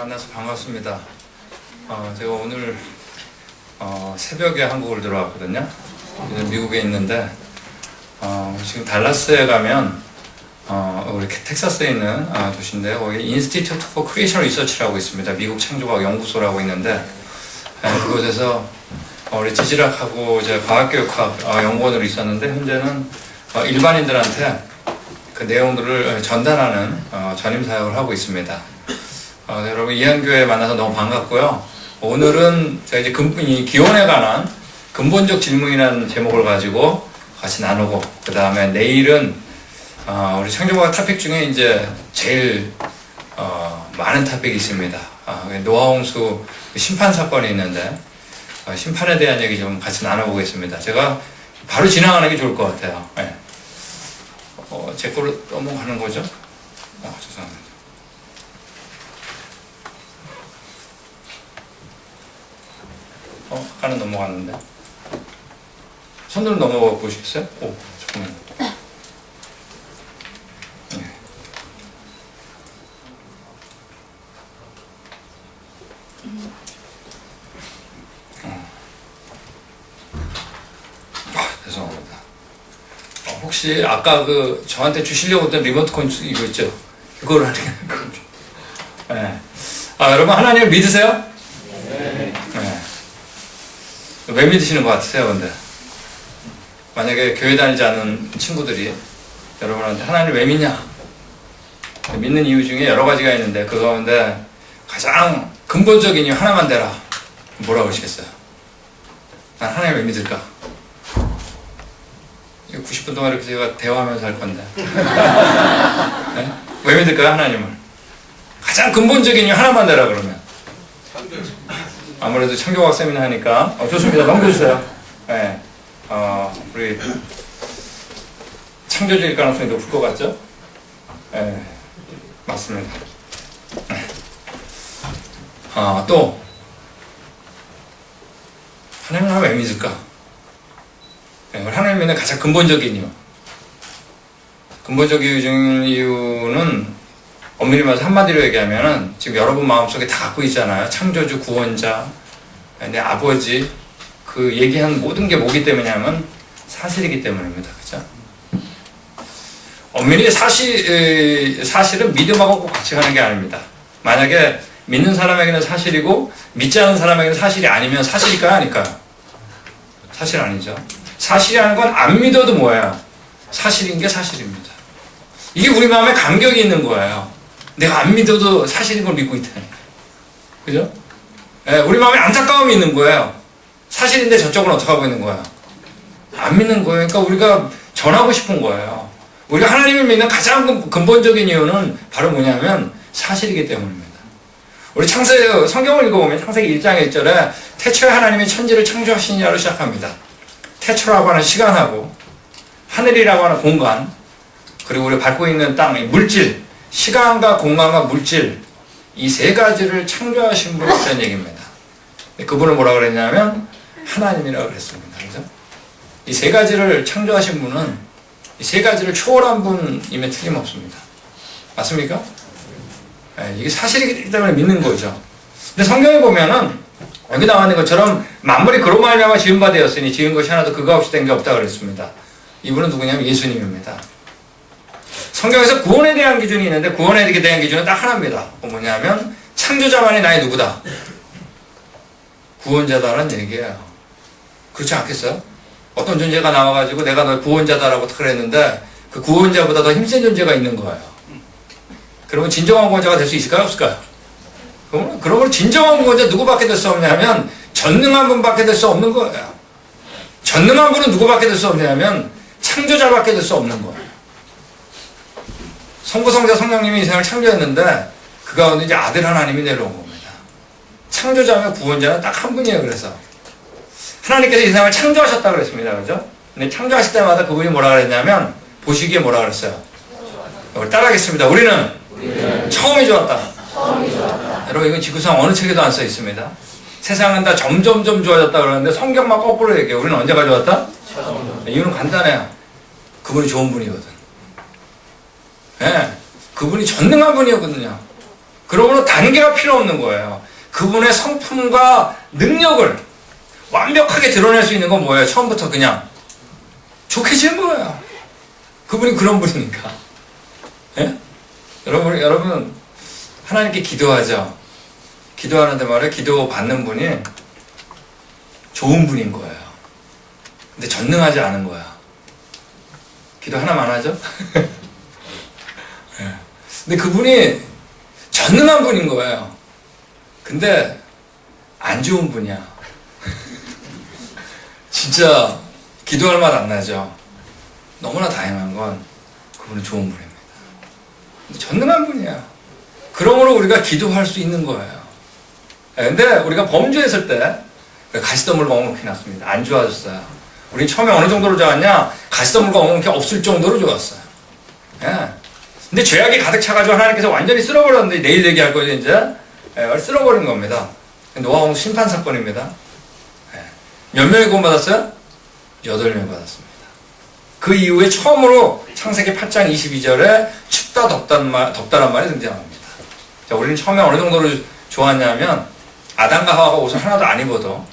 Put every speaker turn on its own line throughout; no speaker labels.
만나서 반갑습니다. 제가 오늘 새벽에 한국을 들어왔거든요. 미국에 있는데 지금 달라스에 가면 우리 텍사스에 있는 도시인데 거기 Institute for Creation Research라고 있습니다. 미국 창조과학 연구소라고 있는데 그곳에서 우리 지질학하고 이제 과학교육학 연구원으로 있었는데 현재는 일반인들한테 그 내용들을 전달하는 전임 사역을 하고 있습니다. 여러분 이한교회 만나서 너무 반갑고요. 오늘은 제가 이제 이 기원에 관한 근본적 질문이라는 제목을 가지고 같이 나누고 그 다음에 내일은 우리 창조과학 토픽 중에 이제 제일 많은 토픽이 있습니다. 노아홍수 심판 사건이 있는데 심판에 대한 얘기 좀 같이 나눠보겠습니다. 제가 바로 지나가는 게 좋을 것 같아요. 네. 제 걸로 넘어가는 거죠? 죄송합니다. 아까는 넘어갔는데. 손으로 넘어가 보시겠어요? 잠깐만요. 네. 죄송합니다. 혹시 아까 저한테 주시려고 했던 리모트콘 이거 있죠? 그걸 하는 게 네. 여러분 하나님을 믿으세요? 네. 네. 왜 믿으시는 것 같으세요, 근데? 만약에 교회 다니지 않는 친구들이 여러분한테 하나님을 왜 믿냐? 믿는 이유 중에 여러 가지가 있는데 그 가운데 가장 근본적인 이유 하나만 대라. 뭐라고 하시겠어요? 난 하나님을 왜 믿을까? 90분 동안 이렇게 제가 대화하면서 할 건데. 네? 왜 믿을까요, 하나님을? 가장 근본적인 이유 하나만 대라, 그러면. 아무래도 창조과학 세미나 하니까. 좋습니다. 넘겨주세요. 네. 우리 창조적일 가능성이 높을 것 같죠? 네. 맞습니다. 또, 하나님을 왜 믿을까? 하나님 믿는 가장 근본적인 이유. 근본적인 이유는 엄밀히 말해서 한마디로 얘기하면은 지금 여러분 마음속에 다 갖고 있잖아요. 창조주, 구원자, 내 아버지. 그 얘기한 모든 게 뭐기 때문이냐면 사실이기 때문입니다. 그죠? 엄밀히 사실은 믿음하고 꼭 같이 가는 게 아닙니다. 만약에 믿는 사람에게는 사실이고 믿지 않는 사람에게는 사실이 아니면 사실일까요? 아닐까요? 사실 아니죠. 사실이라는 건 안 믿어도 뭐예요? 사실인 게 사실입니다. 이게 우리 마음에 감격이 있는 거예요. 내가 안 믿어도 사실인 걸 믿고 있다니까. 그죠? 네, 우리 마음에 안타까움이 있는 거예요. 사실인데 저쪽은 어떻게 하고 있는 거야? 안 믿는 거예요. 그러니까 우리가 전하고 싶은 거예요. 우리가 하나님을 믿는 가장 근본적인 이유는 바로 뭐냐면 사실이기 때문입니다. 우리 창세기 성경을 읽어보면 창세기 1장 1절에 태초에 하나님이 천지를 창조하시니라로 시작합니다. 태초라고 하는 시간하고 하늘이라고 하는 공간 그리고 우리 밟고 있는 땅, 물질, 시간과 공간과 물질 이 세 가지를 창조하신 분이 있다는 얘기입니다. 그분을 뭐라 그랬냐면 하나님이라고 그랬습니다. 그죠? 이 세 가지를 창조하신 분은 이 세 가지를 초월한 분임에 틀림없습니다. 맞습니까? 네, 이게 사실이기 때문에 믿는 거죠. 근데 성경에 보면은 여기 나와 있는 것처럼 만물이 그로 말미암아 지은 바 되었으니 지은 것이 하나도 그가 없이 된 게 없다 그랬습니다. 이분은 누구냐면 예수님입니다. 성경에서 구원에 대한 기준이 있는데 구원에 대한 기준은 딱 하나입니다. 뭐냐면 창조자만이 나의 누구다. 구원자다라는 얘기예요. 그렇지 않겠어요? 어떤 존재가 나와가지고 내가 널 구원자다라고 그랬는데 그 구원자보다 더 힘센 존재가 있는 거예요. 그러면 진정한 구원자가 될 수 있을까요? 없을까요? 그러면 진정한 구원자 누구밖에 될 수 없냐면 전능한 분밖에 될 수 없는 거예요. 전능한 분은 누구밖에 될 수 없냐면 창조자밖에 될 수 없는 거예요. 성부성자 성령님이 이 세상을 창조했는데 그 가운데 이제 아들 하나님이 내려온 겁니다. 창조자며 구원자는 딱 한 분이에요. 그래서 하나님께서 이 세상을 창조하셨다 그랬습니다. 그죠? 근데 창조하실 때마다 그분이 뭐라 그랬냐면 보시기에 뭐라 그랬어요? 우리 따라하겠습니다. 우리는 처음이 좋았다. 여러분 이건 지구상 어느 책에도 안 써 있습니다. 세상은 다 점점점 좋아졌다 그러는데 성경만 거꾸로 얘기해요. 우리는 언제가 좋았다? 이유는 간단해요. 그분이 좋은 분이거든. 예, 그분이 전능한 분이었거든요. 그러므로 단계가 필요 없는 거예요. 그분의 성품과 능력을 완벽하게 드러낼 수 있는 건 뭐예요? 처음부터 그냥 좋게 지은 거예요. 그분이 그런 분이니까. 예? 여러분, 하나님께 기도하죠. 기도하는데 말이에요. 기도 받는 분이 좋은 분인 거예요. 근데 전능하지 않은 거야. 기도 하나만 하죠? 예. 근데 그분이 전능한 분인 거예요. 근데 안 좋은 분이야. 진짜 기도할 맛 안 나죠. 너무나 다행한 건 그분은 좋은 분입니다. 근데 전능한 분이야. 그러므로 우리가 기도할 수 있는 거예요. 근데 우리가 범죄했을 때 가시덤불과 엉겅퀴 났습니다. 안 좋아졌어요. 우리 처음에 어느 정도로 좋았냐? 가시덤불과 엉겅퀴 없을 정도로 좋았어요. 예. 근데 죄악이 가득 차가지고 하나님께서 완전히 쓸어버렸는데 내일 얘기할 거죠 이제. 쓸어버린 겁니다. 노아홍 심판 사건입니다. 몇 명이 구원받았어요? 8명 받았습니다. 그 이후에 처음으로 창세기 8장 22절에 춥다 덥다란 말이 등장합니다. 자, 우리는 처음에 어느 정도로 좋았냐면 아담과 하와가 옷을 하나도 안 입어도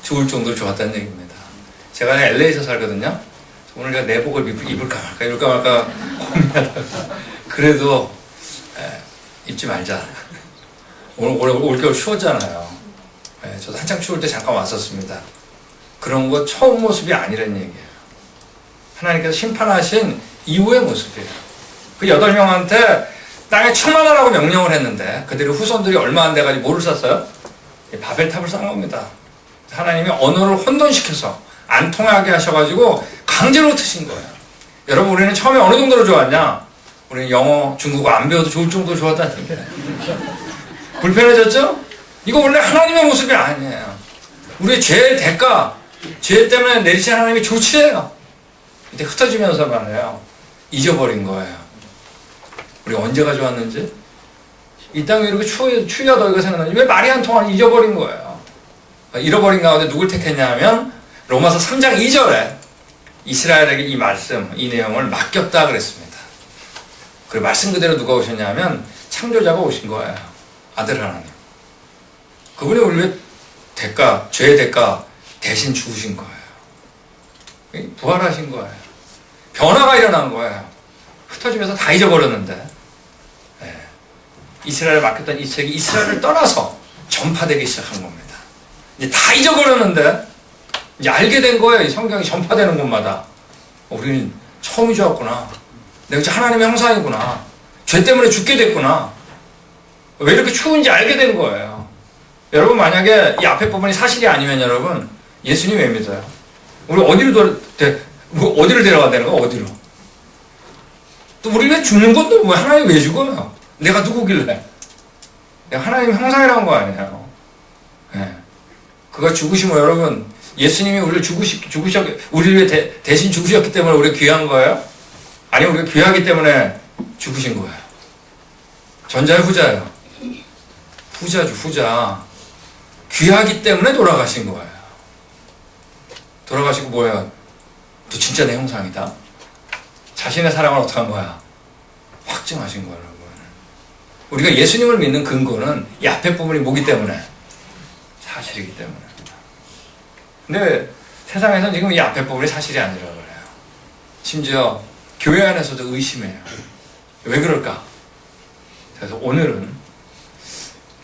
좋을 정도로 좋았다는 얘기입니다. 제가 LA에서 살거든요. 오늘 제가 내복을 입을까 말까 고민하다가 그래도 입지 말자. 오늘 올겨울 추웠잖아요. 저도 한창 추울 때 잠깐 왔었습니다. 그런 거 처음 모습이 아니라는 얘기예요. 하나님께서 심판하신 이후의 모습이에요. 그 8명한테 땅에 충만하라고 명령을 했는데 그들의 후손들이 얼마 안 돼가지고 뭐를 쌌어요? 바벨탑을 쌓은 겁니다. 하나님이 언어를 혼돈시켜서 안 통하게 하셔가지고 강제로 트신 거예요. 여러분, 우리는 처음에 어느 정도로 좋았냐? 우리는 영어, 중국어 안 배워도 좋을 정도로 좋았다는 얘기예요. 불편해졌죠? 이거 원래 하나님의 모습이 아니에요. 우리의 죄의 대가, 죄 때문에 내리신 하나님이 조치해요. 이제 흩어지면서 말이에요. 잊어버린 거예요. 우리 언제가 좋았는지? 이 땅에 이렇게 추위가 더위가 생각나는지 왜 말이 안 통하는지 잊어버린 거예요. 잃어버린 가운데 누굴 택했냐 하면 로마서 3장 2절에 이스라엘에게 이 말씀, 이 내용을 맡겼다 그랬습니다. 그 말씀 그대로 누가 오셨냐면 창조자가 오신 거예요. 아들 하나님. 그분이 우리 왜 대가, 죄의 대가 대신 죽으신 거예요. 부활하신 거예요. 변화가 일어난 거예요. 흩어지면서 다 잊어버렸는데 이스라엘에 맡겼던 이 책이 이스라엘을 떠나서 전파되기 시작한 겁니다. 이제 다 잊어버렸는데 이제 알게 된 거예요. 이 성경이 전파되는 곳마다. 우리는 처음이 좋았구나. 내가 진짜 하나님의 형상이구나. 죄 때문에 죽게 됐구나. 왜 이렇게 추운지 알게 된 거예요. 여러분, 만약에 이 앞에 부분이 사실이 아니면 여러분, 예수님 왜 믿어요? 우리 어디를 데려간다는 거야? 어디로? 또 우리 왜 죽는 것도 뭐 하나님 왜 죽어요? 내가 누구길래? 내가 하나님 형상이라는 거 아니에요. 네. 그가 죽으시면 여러분, 예수님이 우리를 우리를 위해 대신 죽으셨기 때문에 우리가 귀한 거예요? 아니면 우리가 귀하기 때문에 죽으신 거예요? 전자예요, 후자예요? 후자죠, 후자. 귀하기 때문에 돌아가신 거예요. 돌아가시고 뭐예요? 너 진짜 내 형상이다. 자신의 사랑을 어떻게 한 거야? 확증하신 거예요, 여러분. 우리가 예수님을 믿는 근거는 이 앞에 부분이 뭐기 때문에? 사실이기 때문에. 근데 세상에서는 지금 이 앞에 부분이 사실이 아니라고 그래요. 심지어 교회 안에서도 의심해요. 왜 그럴까? 그래서 오늘은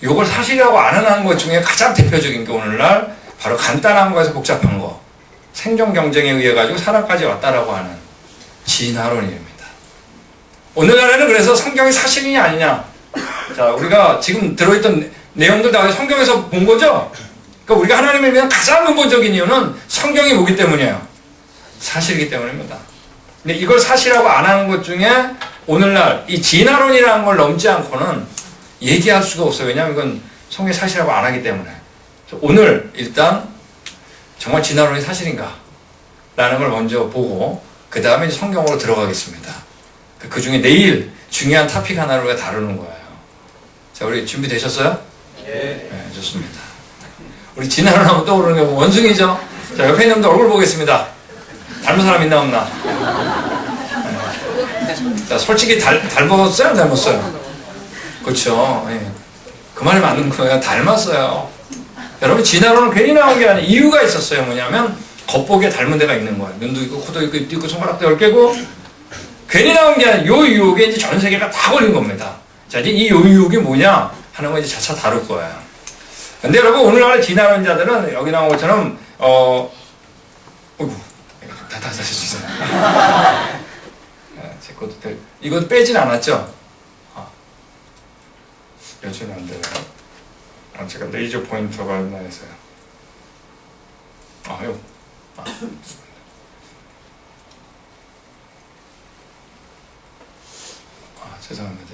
이걸 사실이라고 안 하는 것 중에 가장 대표적인 게 오늘날 바로 간단한 거에서 복잡한 거, 생존 경쟁에 의해 가지고 사람까지 왔다라고 하는 진화론입니다. 오늘날에는 그래서 성경이 사실이냐 아니냐, 자, 우리가 지금 들어있던 내용들 다 성경에서 본 거죠. 그러니까 우리가 하나님을 위한 가장 근본적인 이유는 성경이 뭐기 때문이에요? 사실이기 때문입니다. 근데 이걸 사실이라고 안 하는 것 중에 오늘날 이 진화론이라는 걸 넘지 않고는 얘기할 수가 없어요. 왜냐하면 이건 성경이 사실이라고 안 하기 때문에. 오늘 일단 정말 진화론이 사실인가? 라는 걸 먼저 보고 그 다음에 성경으로 들어가겠습니다. 그 중에 내일 중요한 토픽 하나를 우리가 다루는 거예요. 자, 우리 준비되셨어요? 네. 네, 좋습니다. 우리 진화론 하면 떠오르는 게 원숭이죠? 자, 옆에 있는 분들 얼굴 보겠습니다. 닮은 사람 있나 없나? 네. 자, 솔직히 닮았어요? 안 닮았어요? 그렇죠. 예. 그 말이 맞는 거예요. 닮았어요. 여러분 진화론은 괜히 나온 게 아니에요. 이유가 있었어요. 뭐냐면 겉보기에 닮은 데가 있는 거예요. 눈도 있고 코도 있고 입도 있고 손가락도 10개고 괜히 나온 게 아니에요. 요 유혹에 이제 전 세계가 다 걸린 겁니다. 자, 이제 이 요 유혹이 뭐냐 하는 거 이제 차차 다룰 거예요. 근데 여러분 오늘날의 진화론자들은 여기 나온 것처럼 어이구 다 사셨어요. 제 것도 이거 빼진 않았죠? 여전히 안 돼요. 제가 레이저 포인터가 얼마 해서요. 죄송합니다.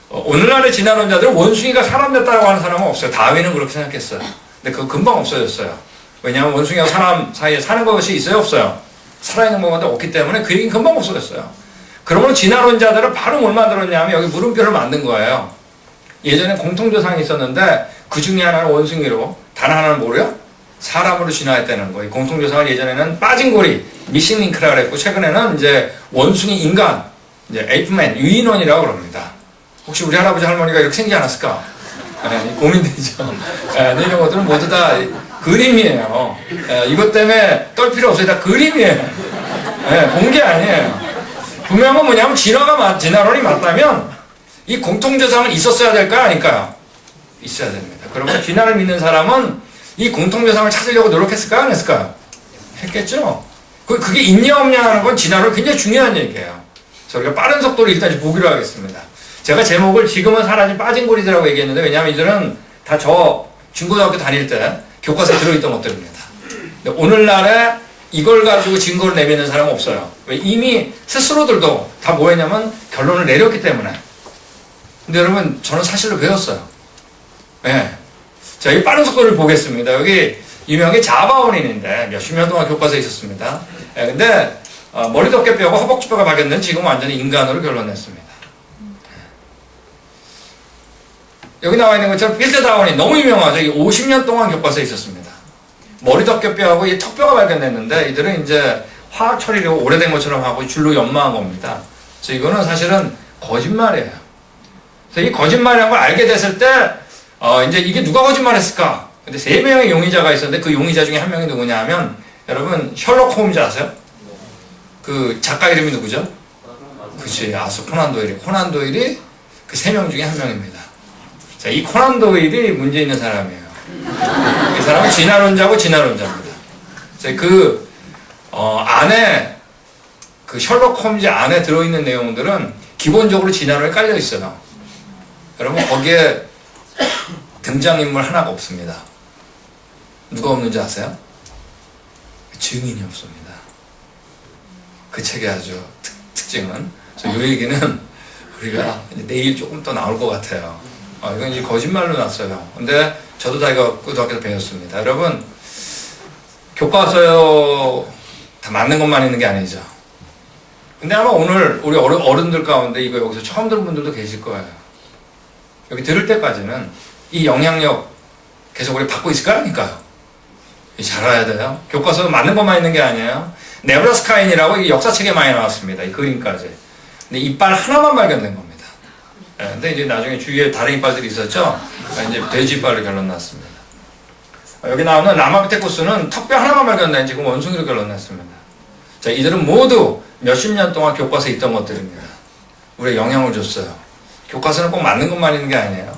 오늘날의 진화론자들은 원숭이가 사람 됐다고 하는 사람은 없어요. 다윈은 그렇게 생각했어요. 근데 그거 금방 없어졌어요. 왜냐하면 원숭이와 사람 사이에 사는 것이 있어요? 없어요? 살아있는 것마다 없기 때문에 그 얘기는 금방 없어졌어요. 그러면 진화론자들은 바로 뭘 만들었냐면 여기 물음표를 만든 거예요. 예전에 공통조상이 있었는데 그 중에 하나는 원숭이로 다른 하나는 뭐래요? 사람으로 진화했다는 거예요. 공통조상을 예전에는 빠진 고리, 미싱 링크라고 그랬고 최근에는 이제 원숭이 인간, 이제 에이프맨, 유인원이라고 그럽니다. 혹시 우리 할아버지 할머니가 이렇게 생기지 않았을까? 고민되죠. 이런 것들은 모두 다 그림이에요. 이것 때문에 떨 필요 없어요. 다 그림이에요. 본 게 아니에요. 분명한 건 뭐냐면 진화론이 맞다면 이 공통조상은 있었어야 될까요? 아닐까요? 있어야 됩니다. 그러면 진화를 믿는 사람은 이 공통조상을 찾으려고 노력했을까요? 안 했을까요? 했겠죠? 그게 있냐 없냐 하는 건 진화론 굉장히 중요한 얘기예요. 저희가 빠른 속도로 일단 보기로 하겠습니다. 제가 제목을 지금은 사라진 빠진 고리들이라고 얘기했는데 왜냐하면 이들은 다 저 중고등학교 다닐 때 교과서에 들어있던 것들입니다. 근데 오늘날에 이걸 가지고 증거를 내미는 사람은 없어요. 왜? 이미 스스로들도 다 뭐 했냐면 결론을 내렸기 때문에. 근데 여러분 저는 사실로 배웠어요. 네. 자, 이 빠른 속도를 보겠습니다. 여기 유명하게 자바원인인데 몇십 년 동안 교과서에 있었습니다. 네, 근데 머리 덮개뼈하고 허벅지뼈가 발견된 지금 완전히 인간으로 결론냈습니다. 여기 나와 있는 것처럼 필드 다운이 너무 유명하죠. 이 50년 동안 교과서에 있었습니다. 머리 덮개뼈하고 이 턱뼈가 발견됐는데 이들은 이제 화학 처리를 오래된 것처럼 하고 줄로 연마한 겁니다. 그래서 이거는 사실은 거짓말이에요. 그래서 이 거짓말이라는 걸 알게 됐을 때 이제 이게 누가 거짓말했을까? 근데 3명의 용의자가 있었는데 그 용의자 중에 한 명이 누구냐 하면 여러분 셜록 홈즈 아세요? 그 작가 이름이 누구죠? 그치, 아수 코난 도일이. 코난 도일이 그 3명 중에 한 명입니다. 자, 이 코난 도일이 문제 있는 사람이에요. 이 사람은 진화론자고 진화론자입니다. 그 안에 그 셜록 홈즈 안에 들어있는 내용들은 기본적으로 진화론에 깔려 있어요. 여러분 거기에 등장인물 하나가 없습니다. 누가 없는지 아세요? 증인이 없습니다. 그 책의 아주 특징은 이 얘기는 우리가 내일 조금 더 나올 것 같아요. 이건 이제 거짓말로 났어요. 근데 저도 다 이거 고등학교에서 배웠습니다. 여러분 교과서요 다 맞는 것만 있는 게 아니죠. 근데 아마 오늘 우리 어른들 가운데 이거 여기서 처음 들은 분들도 계실 거예요. 여기 들을 때까지는 이 영향력 계속 우리 받고 있을 거니까요. 잘 알아야 돼요. 교과서 맞는 것만 있는 게 아니에요. 네브라스카인이라고 이 역사책에 많이 나왔습니다. 이 그림까지. 근데 이빨 하나만 발견된 겁니다. 근데 이제 나중에 주위에 다른 이빨들이 있었죠. 이제 돼지 이빨로 결론 났습니다. 여기 나오는 라마피테쿠스는 턱뼈 하나만 발견된 지금 원숭이로 결론 났습니다. 자, 이들은 모두 몇십 년 동안 교과서에 있던 것들입니다. 우리에 영향을 줬어요. 교과서는 꼭 맞는 것만 있는 게 아니에요.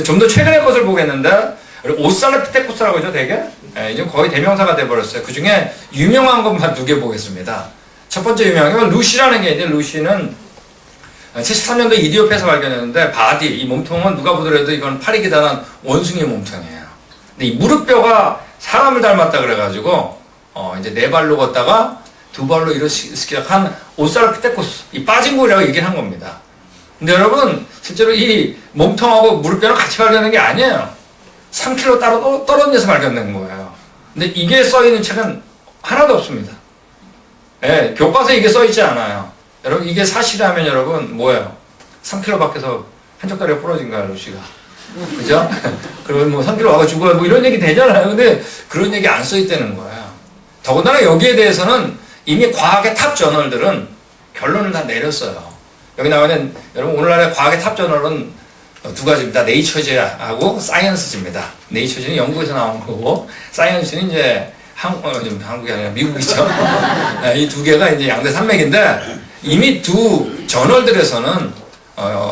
좀 더 최근의 것을 보겠는데 오살라피테쿠스라고 하죠, 되게? 이제 거의 대명사가 돼버렸어요. 그 중에 유명한 것만 2개 보겠습니다. 첫 번째 유명한 건 루시라는 게 있는데 루시는 73년도 이디오피아에서 발견했는데 바디, 이 몸통은 누가 보더라도 이건 팔이 기다란 원숭이 몸통이에요. 근데 이 무릎뼈가 사람을 닮았다 그래가지고 이제 4발로 걷다가 2발로 일어서기한 오살라피테쿠스, 이 빠진 고리라고 얘기를 한 겁니다. 근데 여러분 실제로 이 몸통하고 무릎뼈는 같이 발견된 게 아니에요. 3km 따로 떨어져서 발견된 거예요. 근데 이게 써있는 책은 하나도 없습니다. 예, 교과서에 이게 써있지 않아요. 여러분 이게 사실이라면 여러분 뭐예요? 3km 밖에서 한쪽 다리가 부러진 거야, 루시가. 그죠? 그러면 뭐 3km 와가 죽어요. 뭐 이런 얘기 되잖아요. 근데 그런 얘기 안 써있다는 거예요. 더군다나 여기에 대해서는 이미 과학의 탑 저널들은 결론을 다 내렸어요. 여기 나오는 여러분 오늘날의 과학의 탑 저널은 두 가지입니다. 네이처지하고 사이언스지입니다. 네이처지는 영국에서 나온 거고 사이언스는 이제 한국이 아니라 미국이죠. 이 두 개가 이제 양대 산맥인데 이미 두 저널들에서는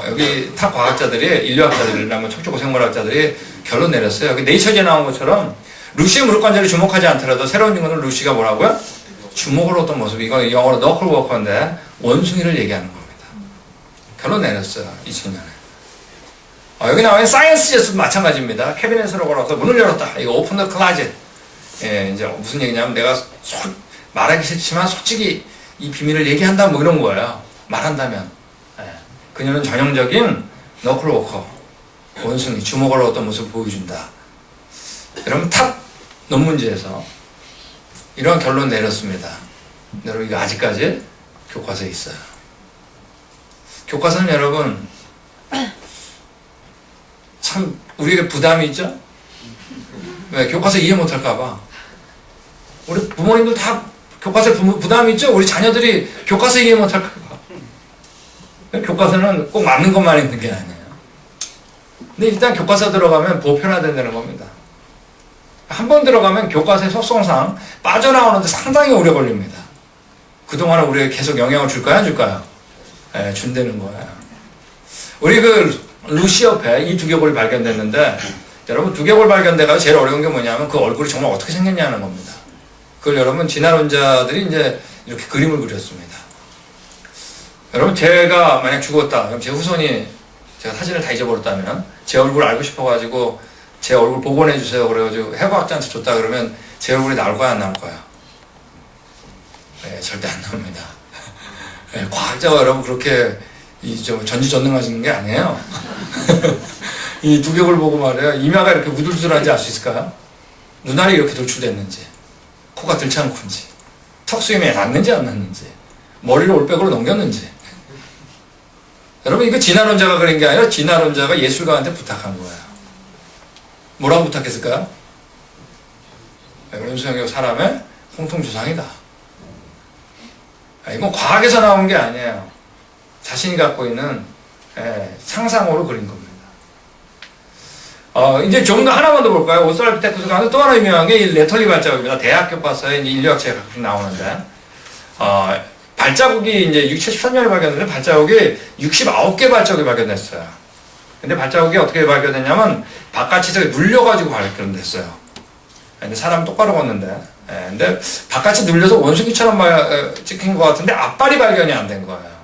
여기 탑 과학자들이 인류학자들이나 뭐 척추고생물학자들이 결론 내렸어요. 여기 네이처지에 나온 것처럼 루시의 무릎 관절에 주목하지 않더라도 새로운 증거는 루시가 뭐라고요? 주목을 얻던 모습. 이거 영어로 너클 워커인데 원숭이를 얘기하는 겁니다. 결론 내렸어요. 2000년에. 여기 나와 있는 사이언스 제스도 마찬가지입니다. 캐비넷으로 걸어서 문을 열었다. 이거 오픈 더 클라젯. 예, 이제 무슨 얘기냐면 내가 말하기 싫지만 솔직히 이 비밀을 얘기한다 뭐 이런 거예요. 말한다면. 예. 그녀는 전형적인 너클 워커. 원숭이. 주목을 얻던 모습을 보여준다. 여러분 탑 논문지에서 이런 결론 내렸습니다. 여러분 이거 아직까지 교과서에 있어요. 교과서는 여러분 참 우리에게 부담이 있죠? 왜? 교과서 이해 못할까봐. 우리 부모님들 다 교과서에 부담이 있죠? 우리 자녀들이 교과서 이해 못할까봐. 교과서는 꼭 맞는 것만 있는 게 아니에요. 근데 일단 교과서 들어가면 보편화된다는 겁니다. 한 번 들어가면 교과서의 속성상 빠져나오는데 상당히 오래 걸립니다. 그동안은 우리에게 계속 영향을 줄까요? 안 줄까요? 네, 준다는 거예요. 우리 루시 옆에 이 두개골이 발견됐는데, 여러분 두개골 발견돼가 제일 어려운 게 뭐냐면 그 얼굴이 정말 어떻게 생겼냐는 겁니다. 그걸 여러분 진화론자들이 이제 이렇게 그림을 그렸습니다. 여러분 제가 만약 죽었다. 그럼 제 후손이 제가 사진을 다 잊어버렸다면 제 얼굴 알고 싶어가지고 제 얼굴 복원해 주세요. 그래가지고 해부학자한테 줬다 그러면 제 얼굴이 나올 거야 안 나올 거야? 네, 절대 안 나옵니다. 네, 과학자가 여러분 그렇게 전지전능하신 게 아니에요. 이 두개골 보고 말이에요. 이마가 이렇게 우둘둘한지 알 수 있을까요? 눈알이 이렇게 돌출됐는지, 코가 들지 않고인지, 턱수염이 났는지 안 났는지, 머리를 올백으로 넘겼는지. 여러분 이거 진화론자가 그런 게 아니라 진화론자가 예술가한테 부탁한 거예요. 뭐라고 부탁했을까요? 원수형의 사람의 공통주상이다. 이건 과학에서 나온 게 아니에요. 자신이 갖고 있는 상상으로 그린 겁니다. 이제 좀 더 하나만 더 볼까요? 오스트랄피테쿠스가 하는 또 하나 유명한 게 이 레털리 발자국입니다. 대학 교과서에 인류학책에 가끔 나오는데 발자국이 이제 73년에 발견됐는데 발자국이 69개 발자국이 발견됐어요. 근데 발자국이 어떻게 발견됐냐면 바깥에서 눌려가지고 발견됐어요. 근데 사람 똑바로 걷는데, 근데 바깥이 눌려서 원숭이처럼 찍힌 것 같은데 앞발이 발견이 안 된 거예요.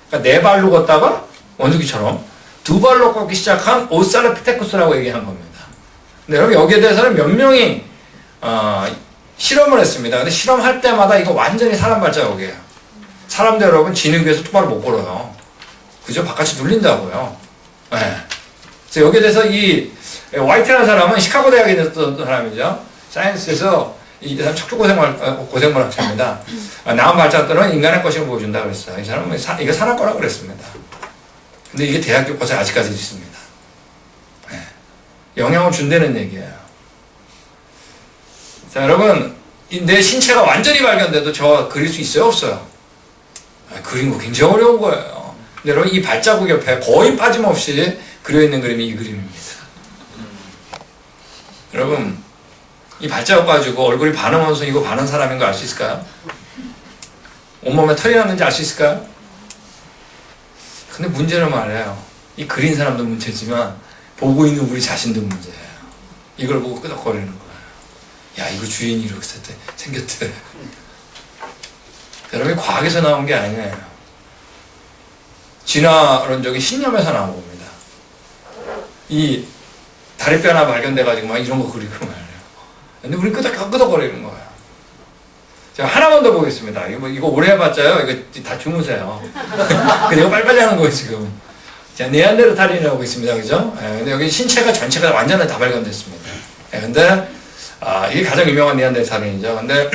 그러니까 네 발로 걷다가 원숭이처럼 두 발로 걷기 시작한 오스트랄피테쿠스라고 얘기한 겁니다. 근데 여러분 여기에 대해서는 몇 명이 실험을 했습니다. 근데 실험할 때마다 이거 완전히 사람 발자국이에요. 사람들 여러분 진흙위에서 똑바로 못 걸어요. 그죠? 바깥이 눌린다고요. 네. 그래서 여기에 대해서 이 화이트라는 사람은 시카고 대학에 있었던 사람이죠. 사이언스에서 이 사람 고생물학자입니다. 나온 발자국들은 인간의 것임을 보여준다 그랬어요. 이 사람은 이거 사람 거라고 그랬습니다. 근데 이게 대학 교과서에 아직까지 있습니다. 네. 영향을 준다는 얘기예요. 자, 여러분, 내 신체가 완전히 발견돼도 저 그릴 수 있어요? 없어요? 그린 거 굉장히 어려운 거예요. 근데 여러분, 이 발자국 옆에 거의 빠짐없이 그려있는 그림이 이 그림입니다. 여러분, 이 발자국 가지고 얼굴이 반은 원숭이고 반은 사람인 거 알 수 있을까요? 온몸에 털이 났는지 알 수 있을까요? 근데 문제는 말이에요. 이 그린 사람도 문제지만 보고 있는 우리 자신도 문제예요. 이걸 보고 끄덕거리는 거예요. 야, 이거 주인이 이렇게 생겼대. 여러분, 과학에서 나온 게 아니에요. 진화론적인 신념에서 나온 겁니다. 이 다리뼈 하나 발견돼가지고 막 이런 거 그리고 말이에요. 근데 우리 끄덕거리는 거예요. 제가 하나만 더 보겠습니다. 이거 오래 해봤자요. 이거 다 주무세요. 근데 이거 빨리빨리 하는 거예요, 지금. 자, 네안데르탈인이라고 있습니다. 그죠? 근데 여기 신체가 전체가 완전히 다 발견됐습니다. 근데, 이게 가장 유명한 네안데르탈인이죠. 근데,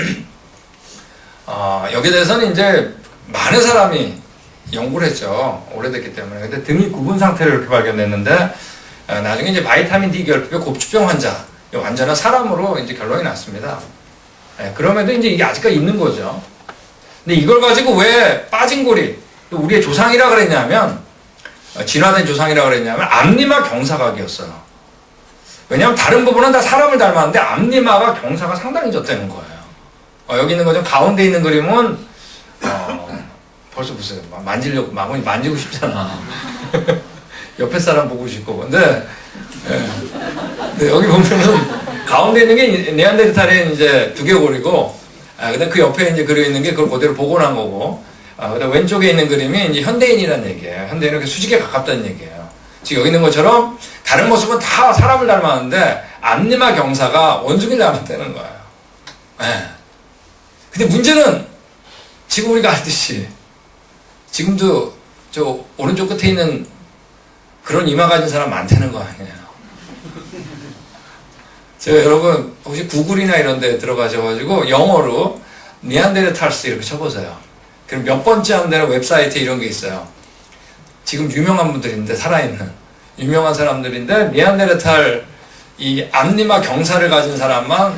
여기에 대해서는 이제 많은 사람이 연구를 했죠. 오래됐기 때문에. 근데 등이 굽은 상태로 이렇게 발견됐는데, 나중에 이제 바이타민 D 결핍의 고추병 환자, 완전한 사람으로 이제 결론이 났습니다. 그럼에도 이제 이게 아직까지 있는 거죠. 근데 이걸 가지고 왜 빠진 고리, 또 우리의 조상이라 그랬냐면, 진화된 조상이라 그랬냐면 암리마 경사각이었어요. 왜냐하면 다른 부분은 다 사람을 닮았는데 암리마가 경사가 상당히 졌다는 거예요. 여기 있는 거죠. 가운데 있는 그림은 벌써 보세요. 만지고 싶잖아. 옆에 사람 보고 싶고. 근데 여기 보면은 가운데 있는 게 네안데르탈인 이제 두개골이고, 그다음 그 옆에 이제 그려 있는 게 그걸 그대로 복원한 거고, 그다음 왼쪽에 있는 그림이 이제 현대인이라는 얘기예요. 현대인은 수직에 가깝다는 얘기예요. 지금 여기 있는 것처럼 다른 모습은 다 사람을 닮았는데 암리마 경사가 원숭이를 닮았다는 거예요. 근데 문제는 지금 우리가 알듯이 지금도 저 오른쪽 끝에 있는 그런 이마 가진 사람 많다는 거 아니에요. 제가 여러분 혹시 구글이나 이런 데 들어가셔가지고 영어로 니안데르탈스 이렇게 쳐보세요. 그럼 몇 번째 안 되는 웹사이트에 이런 게 있어요. 지금 유명한 분들인데, 살아있는 유명한 사람들인데 니안데르탈 이 암리마 경사를 가진 사람만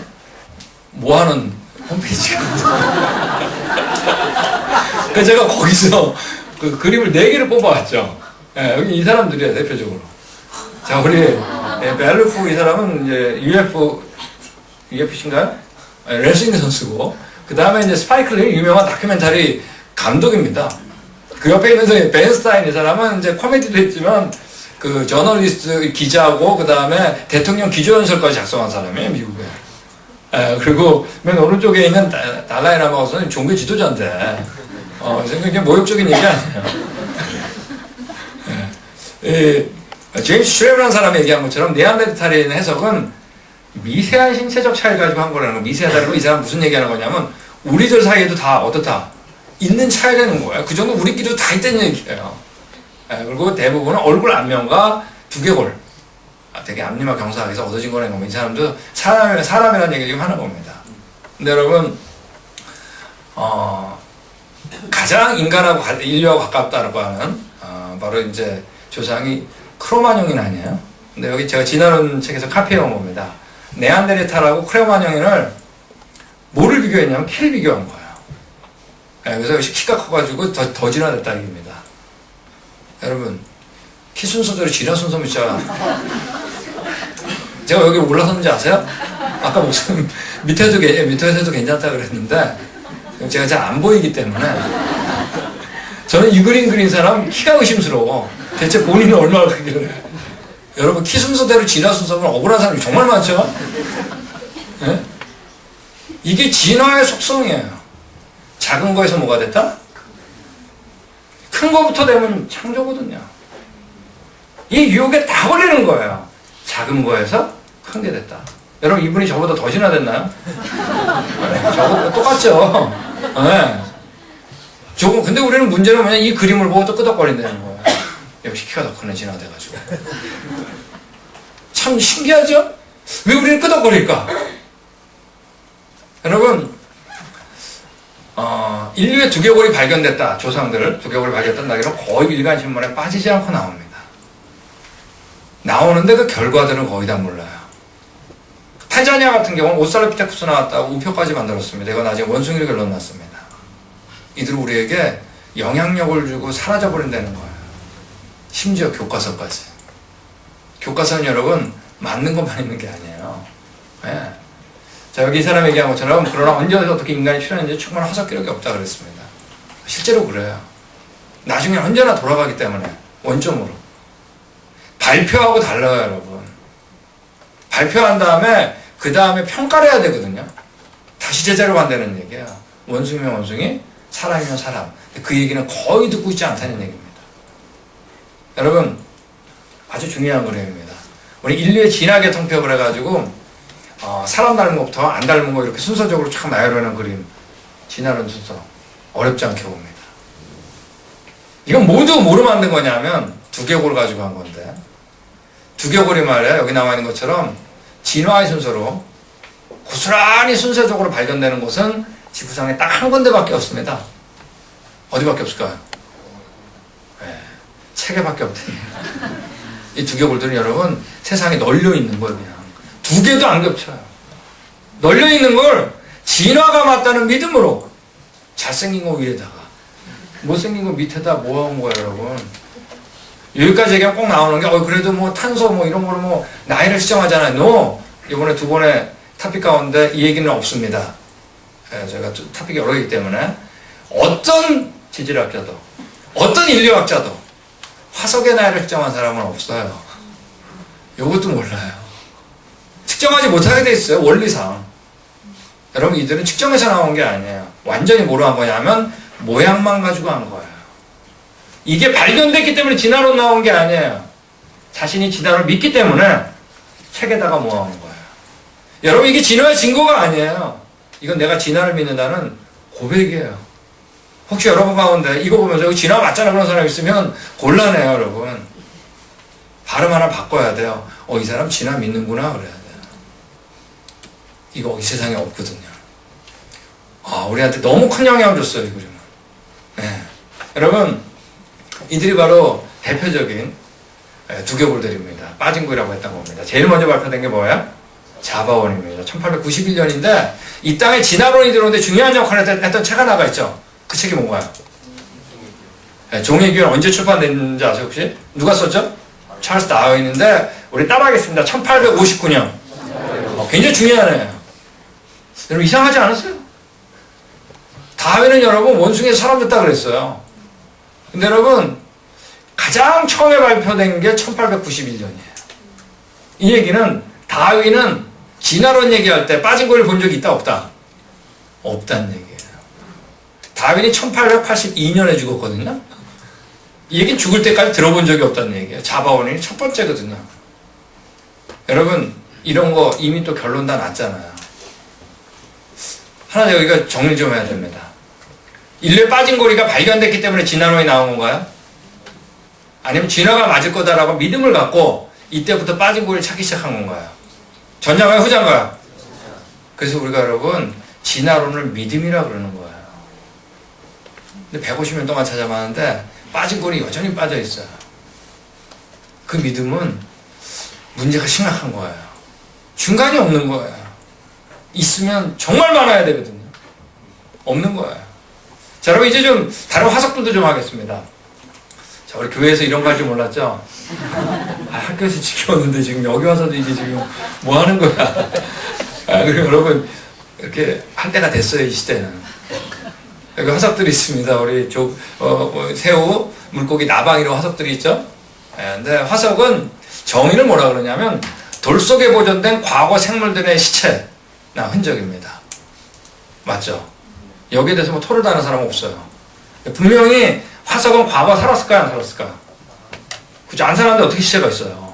뭐하는 홈페이지가 그래서 제가 거기서 그 그림을 4개를 뽑아왔죠. 여기 이 사람들이에요, 대표적으로. 자, 우리 벨루프 이 사람은 이제 UFC인가요? 레슬링 선수고, 그 다음에 이제 스파이크 리 유명한 다큐멘터리 감독입니다. 그 옆에 있는 벤 스타인 이 사람은 이제 코미디도 했지만 그 저널리스트 기자고, 그 다음에 대통령 기조연설까지 작성한 사람이에요, 미국에. 그리고 맨 오른쪽에 있는 달라이라마는 종교 지도자인데, 그게 모욕적인 얘기 아니에요. 제임스 슈레브라는 사람이 얘기한 것처럼 네안데르탈인 해석은 미세한 신체적 차이를 가지고 한 거라는 거. 미세하다는 거, 이 사람 무슨 얘기하는 거냐면 우리들 사이에도 다 어떻다 있는 차이라는 거예요. 그 정도 우리끼리도 다 있다는 얘기예요. 그리고 대부분은 얼굴 안면과 두개골, 되게 암리마 경사에서 얻어진 거라는 겁니다. 이 사람도 사람이라는 얘기 지금 하는 겁니다. 근데 여러분, 가장 인간하고 인류하고 가깝다고 하는 바로 이제 조상이 크로마뇽인 아니에요? 근데 여기 제가 지난번 책에서 카피해온 겁니다. 네안데르탈하고 크로마뇽인을 뭐를 비교했냐면 키를 비교한 거예요. 그래서 역시 키가 커가지고 더 진화됐다 얘기입니다. 여러분, 키 순서대로 진화 순서 묻자. 제가 여기 올라섰는지 아세요? 아까 목사님 밑에서도 괜찮다 그랬는데 제가 잘 안 보이기 때문에 저는 이 그림 그린 사람 키가 의심스러워. 대체 본인은 얼마나 크길래. 여러분, 키 순서대로 진화 순서는 억울한 사람이 정말 많죠? 네? 이게 진화의 속성이에요. 작은 거에서 뭐가 됐다? 큰 거부터 되면 창조거든요. 이 유혹에 다 걸리는 거예요. 작은 거에서 큰 게 됐다. 여러분, 이분이 저보다 더 진화됐나요? 네, 저보다 똑같죠? 네. 조금, 근데 우리는 문제는 뭐냐, 이 그림을 보고 또 끄덕거린다는 거예요. 역시 키가 더 크네, 진화돼가지고. 참 신기하죠? 왜 우리는 끄덕거릴까? 여러분, 인류의 두개골이 발견됐다, 조상들 두개골이 발견됐다, 이런 거의 일간 신문에 빠지지 않고 나옵니다. 나오는데 그 결과들은 거의 다 몰라요. 타자니아 같은 경우는 오스트랄로피테쿠스 나왔다고 우표까지 만들었습니다. 이건 아직 원숭이를 결론났습니다. 이들 우리에게 영향력을 주고 사라져버린다는 거예요. 심지어 교과서까지. 교과서는 여러분, 맞는 것만 있는 게 아니에요. 네. 자, 여기 이 사람이 얘기한 것처럼, 그러나 언제 어떻게 인간이 출현했는지 충분한 화석 기록이 없다 그랬습니다. 실제로 그래요. 나중에 언제나 돌아가기 때문에, 원점으로. 발표하고 달라요, 여러분. 발표한 다음에, 그 다음에 평가를 해야 되거든요. 다시 제자로 간다는 얘기야. 원숭이면 원숭이, 사람이면 사람. 그 얘기는 거의 듣고 있지 않다는 얘기입니다. 여러분, 아주 중요한 그림입니다. 우리 인류의 진화계 통폐합을 해가지고, 사람 닮은 것부터 안 닮은 거 이렇게 순서적으로 쫙 나열하는 그림, 진화론 순서, 어렵지 않게 봅니다. 이건 모두 뭐로 만든 거냐면, 두개골 가지고 한 건데, 두개골이 말이야, 여기 나와 있는 것처럼, 진화의 순서로, 고스란히 순서적으로 발견되는 곳은 지구상에 딱 한 군데밖에 없습니다. 어디밖에 없을까요? 네, 체계밖에 없대요. 이 두개골들은 여러분, 세상에 널려 있는 거예요, 그냥. 두 개도 안 겹쳐요. 널려 있는 걸 진화가 맞다는 믿음으로 잘생긴 거 위에다가 못생긴 거 밑에다 모아온 거예요, 여러분. 여기까지 얘기하면 꼭 나오는 게, 그래도 뭐 탄소 뭐 이런 거는 뭐 나이를 시정하잖아요. No! 이번에 두 번의 토픽 가운데 이 얘기는 없습니다. 제가 토픽이 여러 개이기 때문에 어떤 지질학자도, 어떤 인류학자도 화석의 나이를 측정한 사람은 없어요. 이것도 몰라요. 측정하지 못하게 돼 있어요, 원리상. 여러분, 이들은 측정해서 나온 게 아니에요. 완전히 뭐로 한 거냐면 모양만 가지고 한 거예요. 이게 발견됐기 때문에 진화론 나온 게 아니에요. 자신이 진화를 믿기 때문에 책에다가 모아온 거예요. 여러분, 이게 진화의 증거가 아니에요. 이건 내가 진화를 믿는다는 고백이에요. 혹시 여러분 가운데 이거 보면서 이거 진화 맞잖아 그런 사람 있으면 곤란해요, 여러분. 발음 하나 바꿔야 돼요. 이 사람 진화 믿는구나 그래야 돼요. 이거 이 세상에 없거든요. 우리한테 너무 큰 영향을 줬어요, 이 그림은. 네. 여러분, 이들이 바로 대표적인 두 겹을들입니다. 빠진 구이라고 했던 겁니다. 제일 먼저 발표된 게 뭐예요? 자바원입니다. 1891년인데 이 땅에 진화론이 들어오는데 중요한 역할을 했던 책 하나가 있죠. 그 책이 뭔가요? 네, 종의 기원 언제 출판됐는지 아세요 혹시? 누가 썼죠? 찰스 다윈인데 우리 따라하겠습니다. 1859년. 굉장히 중요한 애예요. 여러분 이상하지 않았어요? 다윈은 여러분 원숭이에서 사람 됐다 그랬어요. 근데 여러분 가장 처음에 발표된 게 1891년이에요. 이 얘기는 다윈은 진화론 얘기할 때 빠진 거를 본 적이 있다 없다? 없다는 얘기예요. 다윈이 1882년에 죽었거든요. 이 얘기는 죽을 때까지 들어본 적이 없다는 얘기예요. 자바원이 첫 번째거든요. 여러분 이런 거 이미 또 결론 다 났잖아요. 하나 여기가 정리 좀 해야 됩니다. 인류의 빠진 고리가 발견됐기 때문에 진화론이 나온 건가요? 아니면 진화가 맞을 거다라고 믿음을 갖고 이때부터 빠진 고리를 찾기 시작한 건가요? 전자가요? 후자가요? 그래서 우리가 여러분 진화론을 믿음이라 그러는 거예요. 근데 150년 동안 찾아봤는데 빠진 고리 여전히 빠져 있어요. 그 믿음은 문제가 심각한 거예요. 중간이 없는 거예요. 있으면 정말 많아야 되거든요. 없는 거예요. 자, 여러분 이제 좀 다른 화석들도 좀 하겠습니다. 자, 우리 교회에서 이런 거 할 줄 몰랐죠? 학교에서 지켜왔는데 지금 여기 와서도 이제 지금 뭐 하는 거야? 그리고 여러분 이렇게 할 때가 됐어요, 이 시대는. 여기 화석들이 있습니다. 우리 새우, 물고기, 나방 이런 화석들이 있죠? 근데 화석은 정의를 뭐라 그러냐면 돌 속에 보존된 과거 생물들의 시체나 흔적입니다. 맞죠? 여기에 대해서 뭐 토를 다는 사람은 없어요. 분명히 화석은 과거 살았을까요? 안 살았을까요? 그죠? 안 살았는데 어떻게 시체가 있어요?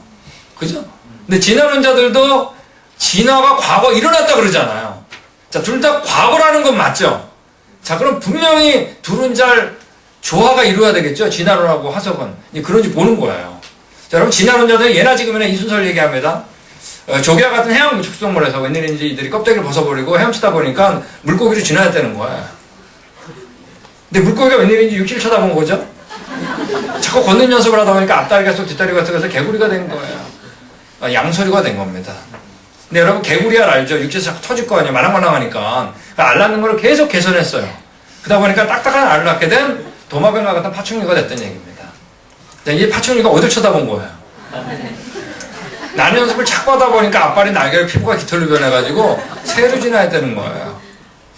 그죠? 근데 진화론자들도 진화가 과거 일어났다 그러잖아요. 자, 둘 다 과거라는 건 맞죠? 자, 그럼 분명히 둘은 잘 조화가 이루어야 되겠죠? 진화론하고 화석은. 그런지 보는 거예요. 자, 여러분, 진화론자들은 예나 지금이나 이 순서를 얘기합니다. 조개와 같은 해양 축성물에서 웬일인지 이들이 껍데기를 벗어버리고 헤엄치다 보니까 물고기로 진화했다는 거예요. 근데 물고기가 웬일인지 육지를 쳐다본 거죠? 자꾸 걷는 연습을 하다 보니까 앞다리가 쏙 뒷다리가 쏙 해서 개구리가 된 거예요. 양서류가 된 겁니다. 근데 여러분 개구리알 알죠? 육지에서 자꾸 터질 거 아니에요. 말랑말랑하니까. 알 낳는 걸 계속 개선했어요. 그러다 보니까 딱딱한 알을 낳게 된 도마뱀과 같은 파충류가 됐던 얘기입니다. 이 파충류가 어딜 쳐다본 거예요? 나는 연습을 자꾸 하다 보니까 앞발이 날개로 피부가 깃털로 변해가지고 새로 진화했다는 거예요.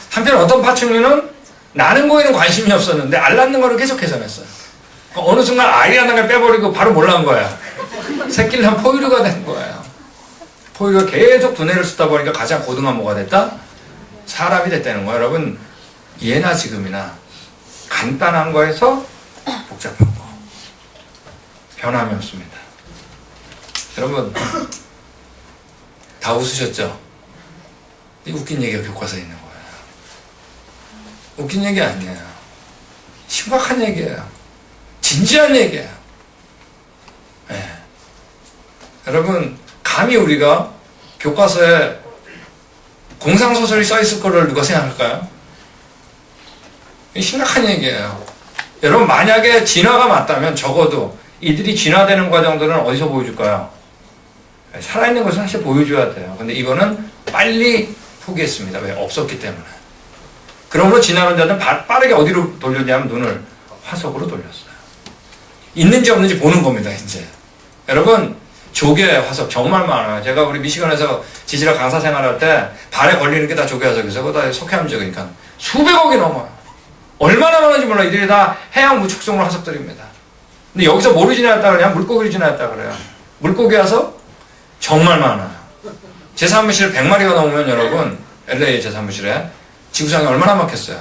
한편 어떤 파충류는 나는 거에는 관심이 없었는데 알 낳는 거를 계속 개선했어요. 어느 순간 알이라는 걸 빼버리고 바로 몰라온 거야. 새끼를 한 포유류가 된 거예요. 포유류가 계속 두뇌를 쓰다 보니까 가장 고등한 뭐가 됐다? 사람이 됐다는 거예요. 여러분 예나 지금이나 간단한 거에서 복잡한 거 변함이 없습니다. 여러분 다 웃으셨죠? 이 웃긴 얘기가 교과서에 있는 거예요. 웃긴 얘기 아니에요. 심각한 얘기예요. 진지한 얘기예요. 네. 여러분 감히 우리가 교과서에 공상소설이 써있을 거를 누가 생각할까요? 심각한 얘기예요. 여러분 만약에 진화가 맞다면 적어도 이들이 진화되는 과정들은 어디서 보여줄까요? 살아있는 것을 사실 보여줘야 돼요. 근데 이거는 빨리 포기했습니다. 왜? 없었기 때문에. 그러므로 진화론자는 빠르게 어디로 돌렸냐면 눈을 화석으로 돌렸어요. 있는지 없는지 보는 겁니다, 이제. 여러분, 조개 화석 정말 많아요. 제가 우리 미시건에서 지질학 강사 생활할 때 발에 걸리는 게 다 조개 화석이었어요. 그거 다 석회암적이니까. 수백억이 넘어요. 얼마나 많은지 몰라. 이들이 다 해양 무축성물 화석들입니다. 근데 여기서 뭐를 지나갔다 그래요? 물고기를 지나갔다 그래요. 물고기 화석 정말 많아요. 제 사무실 100마리가 넘으면 여러분, LA 제 사무실에 지구상에 얼마나 많겠어요.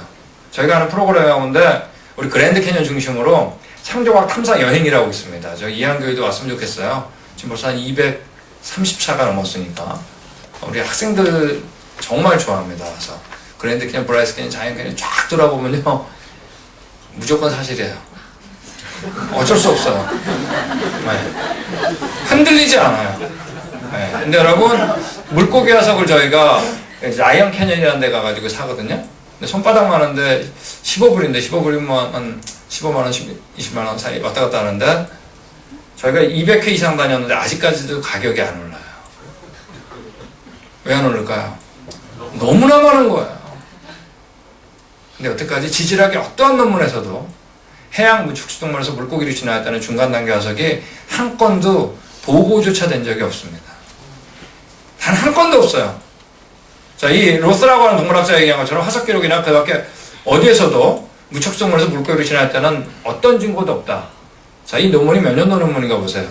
저희가 하는 프로그램 가운데 우리 그랜드 캐년 중심으로 창조과학 탐사 여행이라고 있습니다. 저 이한교회도 왔으면 좋겠어요. 지금 벌써 한 230차가 넘었으니까 우리 학생들 정말 좋아합니다. 그래서 그랜드 캐년, 브라이스 캐년, 자이언트 캐년 쫙 돌아보면요 무조건 사실이에요. 어쩔 수 없어요. 네. 흔들리지 않아요. 네. 근데 여러분 물고기 화석을 저희가 라이언 캐년이라는 데 가가지고 사거든요. 근데 손바닥 많은데 15불인데 15불이면 한 15만원, 20만원 사이 왔다 갔다 하는데 저희가 200회 이상 다녔는데 아직까지도 가격이 안 올라요. 왜 안 오를까요? 너무나 많은 거예요. 근데 여태까지 지질학의 어떠한 논문에서도 해양 무축수동물에서 물고기를 진화했다는 중간 단계 화석이 한 건도 보고조차 된 적이 없습니다. 단 한 건도 없어요. 자, 이 로스라고 하는 동물학자가 얘기한 것처럼 화석 기록이나 그 밖에 어디에서도 무척성물에서 물고기를 진화했다는 어떤 증거도 없다. 자, 이 논문이 몇 년도 논문인가 보세요.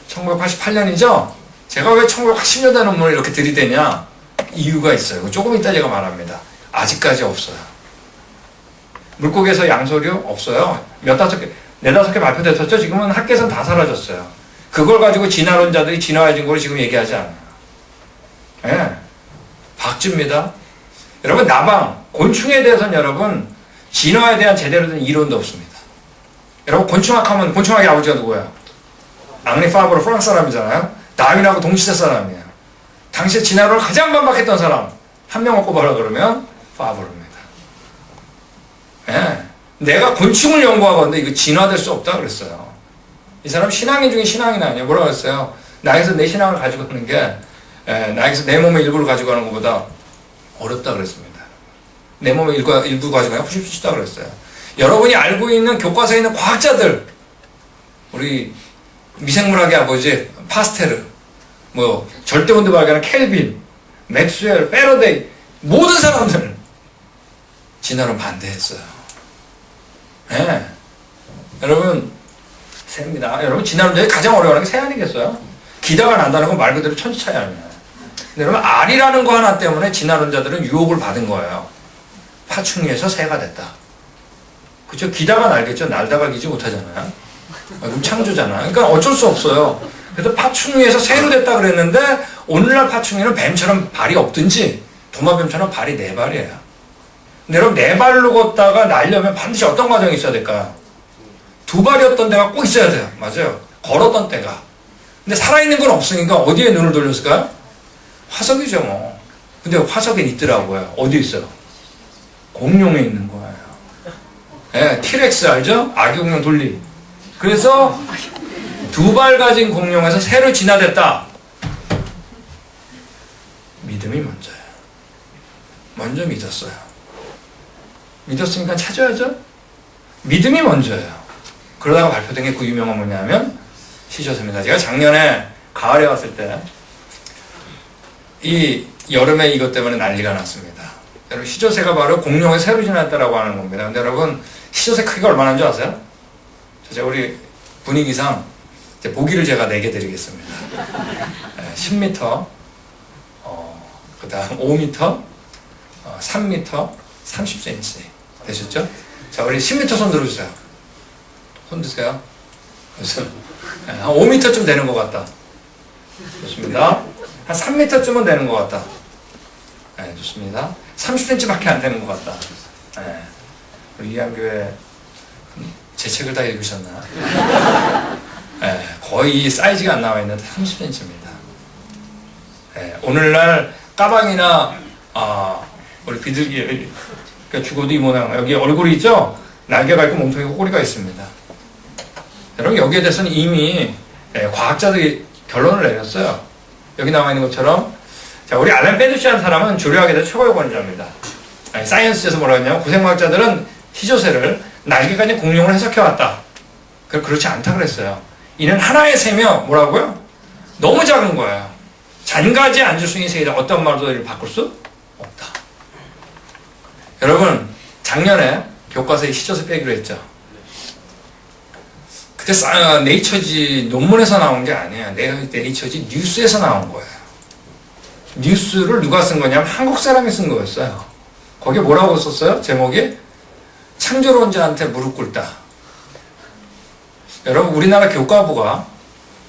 1988년이죠? 제가 왜 1980년대 논문을 이렇게 들이대냐? 이유가 있어요. 조금 이따 제가 말합니다. 아직까지 없어요. 물고기에서 양서류 없어요. 네다섯 개 발표됐었죠? 지금은 학계에서는 다 사라졌어요. 그걸 가지고 진화론자들이 진화의 증거를 지금 얘기하지 않아요. 예. 박쥐입니다. 여러분, 나방, 곤충에 대해서는 여러분, 진화에 대한 제대로 된 이론도 없습니다. 여러분, 곤충학 하면 곤충학의 아버지가 누구예요? 앙리 파브르, 프랑스 사람이잖아요. 다윈하고 동시대 사람이에요. 당시에 진화론을 가장 반박했던 사람, 한 명을 꼽아라 그러면 파브르입니다. 예. 내가 곤충을 연구하건데 이거 진화될 수 없다 그랬어요. 이 사람 신앙인 중에 신앙인 아니에요. 뭐라고 했어요? 나에게서 내 신앙을 가지고 가는 게 나에게서 내 몸의 일부를 가지고 가는 것보다 어렵다 그랬습니다. 내 몸의 일부 가지고 가는 훨씬 쉽다 그랬어요. 여러분이 알고 있는 교과서에 있는 과학자들, 우리 미생물학의 아버지 파스테르, 뭐 절대온도 발견한 켈빈, 맥스웰, 패러데이, 모든 사람들 진화론 반대했어요. 네. 여러분, 새입니다. 여러분, 진화론자들이 가장 어려워하는 게 새 아니겠어요? 기다가 난다는 건 말 그대로 천지차이 아니에요. 근데 여러분, 알이라는 거 하나 때문에 진화론자들은 유혹을 받은 거예요. 파충류에서 새가 됐다. 그쵸? 기다가 날겠죠? 날다가 기지 못하잖아요. 그럼 창조잖아요. 그러니까 어쩔 수 없어요. 그래서 파충류에서 새로 됐다 그랬는데, 오늘날 파충류는 뱀처럼 발이 없든지, 도마뱀처럼 발이 4발이에요. 근데 여러분, 4발로 걷다가 날려면 반드시 어떤 과정이 있어야 될까요? 2발이었던 데가 꼭 있어야 돼요. 맞아요. 걸었던 때가. 근데 살아있는 건 없으니까 어디에 눈을 돌렸을까요? 화석이죠, 뭐. 근데 화석엔 있더라고요. 어디 있어요? 공룡에 있는 거예요. 예, 티렉스 알죠? 아기 공룡 돌리. 그래서 2발 가진 공룡에서 새로 진화됐다. 믿음이 먼저예요. 먼저 믿었어요. 믿었으니까 찾아야죠? 믿음이 먼저예요. 그러다가 발표된 게 그 유명한 뭐냐면 시조새입니다. 제가 작년에 가을에 왔을 때 이 여름에 이것 때문에 난리가 났습니다. 여러분, 시조새가 바로 공룡의 새로 진화했다라고 하는 겁니다. 근데 여러분, 시조새 크기가 얼마나인 줄 아세요? 제가 우리 분위기상 이제 보기를 제가 4개 드리겠습니다. 10m, 그 다음 5m, 3m, 30cm 되셨죠? 자, 우리 10m 손 들어주세요. 손 드세요. 한 5m쯤 되는 것 같다. 좋습니다. 한 3m쯤은 되는 것 같다. 네, 좋습니다. 30cm밖에 안 되는 것 같다. 네. 우리 이한교회 제 책을 다 읽으셨나? 네, 거의 사이즈가 안 나와 있는데 30cm입니다. 네, 오늘날 까방이나 우리 비둘기, 그러니까 죽어도 이 모양, 여기 얼굴이 있죠? 날개가 있고 몸통이 있고 꼬리가 있습니다. 여러분, 여기에 대해서는 이미 과학자들이 결론을 내렸어요. 여기 나와 있는 것처럼. 자, 우리 알렌 페두시라는 사람은 조류학에 대해서 최고의 권위자입니다. 사이언스에서 뭐라고 했냐면, 고생과학자들은 시조새를 날개까지 공룡을 해석해왔다. 그렇지 않다 그랬어요. 이는 하나의 새며 뭐라고요? 너무 작은 거예요. 잔가지 앉을 수 있는 새이다. 어떤 말도 이를 바꿀 수 없다. 여러분, 작년에 교과서에 시조새 빼기로 했죠. 그때 네이처지 논문에서 나온 게 아니에요. 네이처지 뉴스에서 나온 거예요. 뉴스를 누가 쓴 거냐면 한국 사람이 쓴 거였어요. 거기에 뭐라고 썼어요? 제목이 창조론자한테 무릎 꿇다. 여러분, 우리나라 교과부가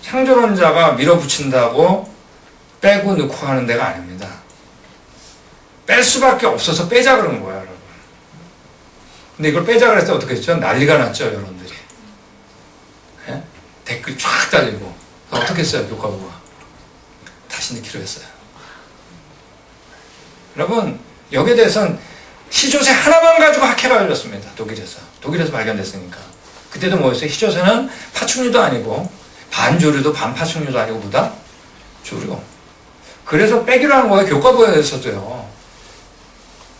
창조론자가 밀어붙인다고 빼고 넣고 하는 데가 아닙니다. 뺄 수밖에 없어서 빼자 그런 거예요, 여러분. 근데 이걸 빼자 그랬을 때 어떻게 했죠? 난리가 났죠, 여러분들이. 예? 댓글 쫙 달리고. 어떻게 했어요, 교과부가? 다시 넣기로 했어요. 여러분, 여기에 대해서는 시조새 하나만 가지고 학회가 열렸습니다. 독일에서 발견됐으니까. 그때도 뭐였어요? 시조새는 파충류도 아니고 반조류도 반파충류도 아니고 보다 조류. 그래서 빼기로 하는 거예요. 교과부에서도요.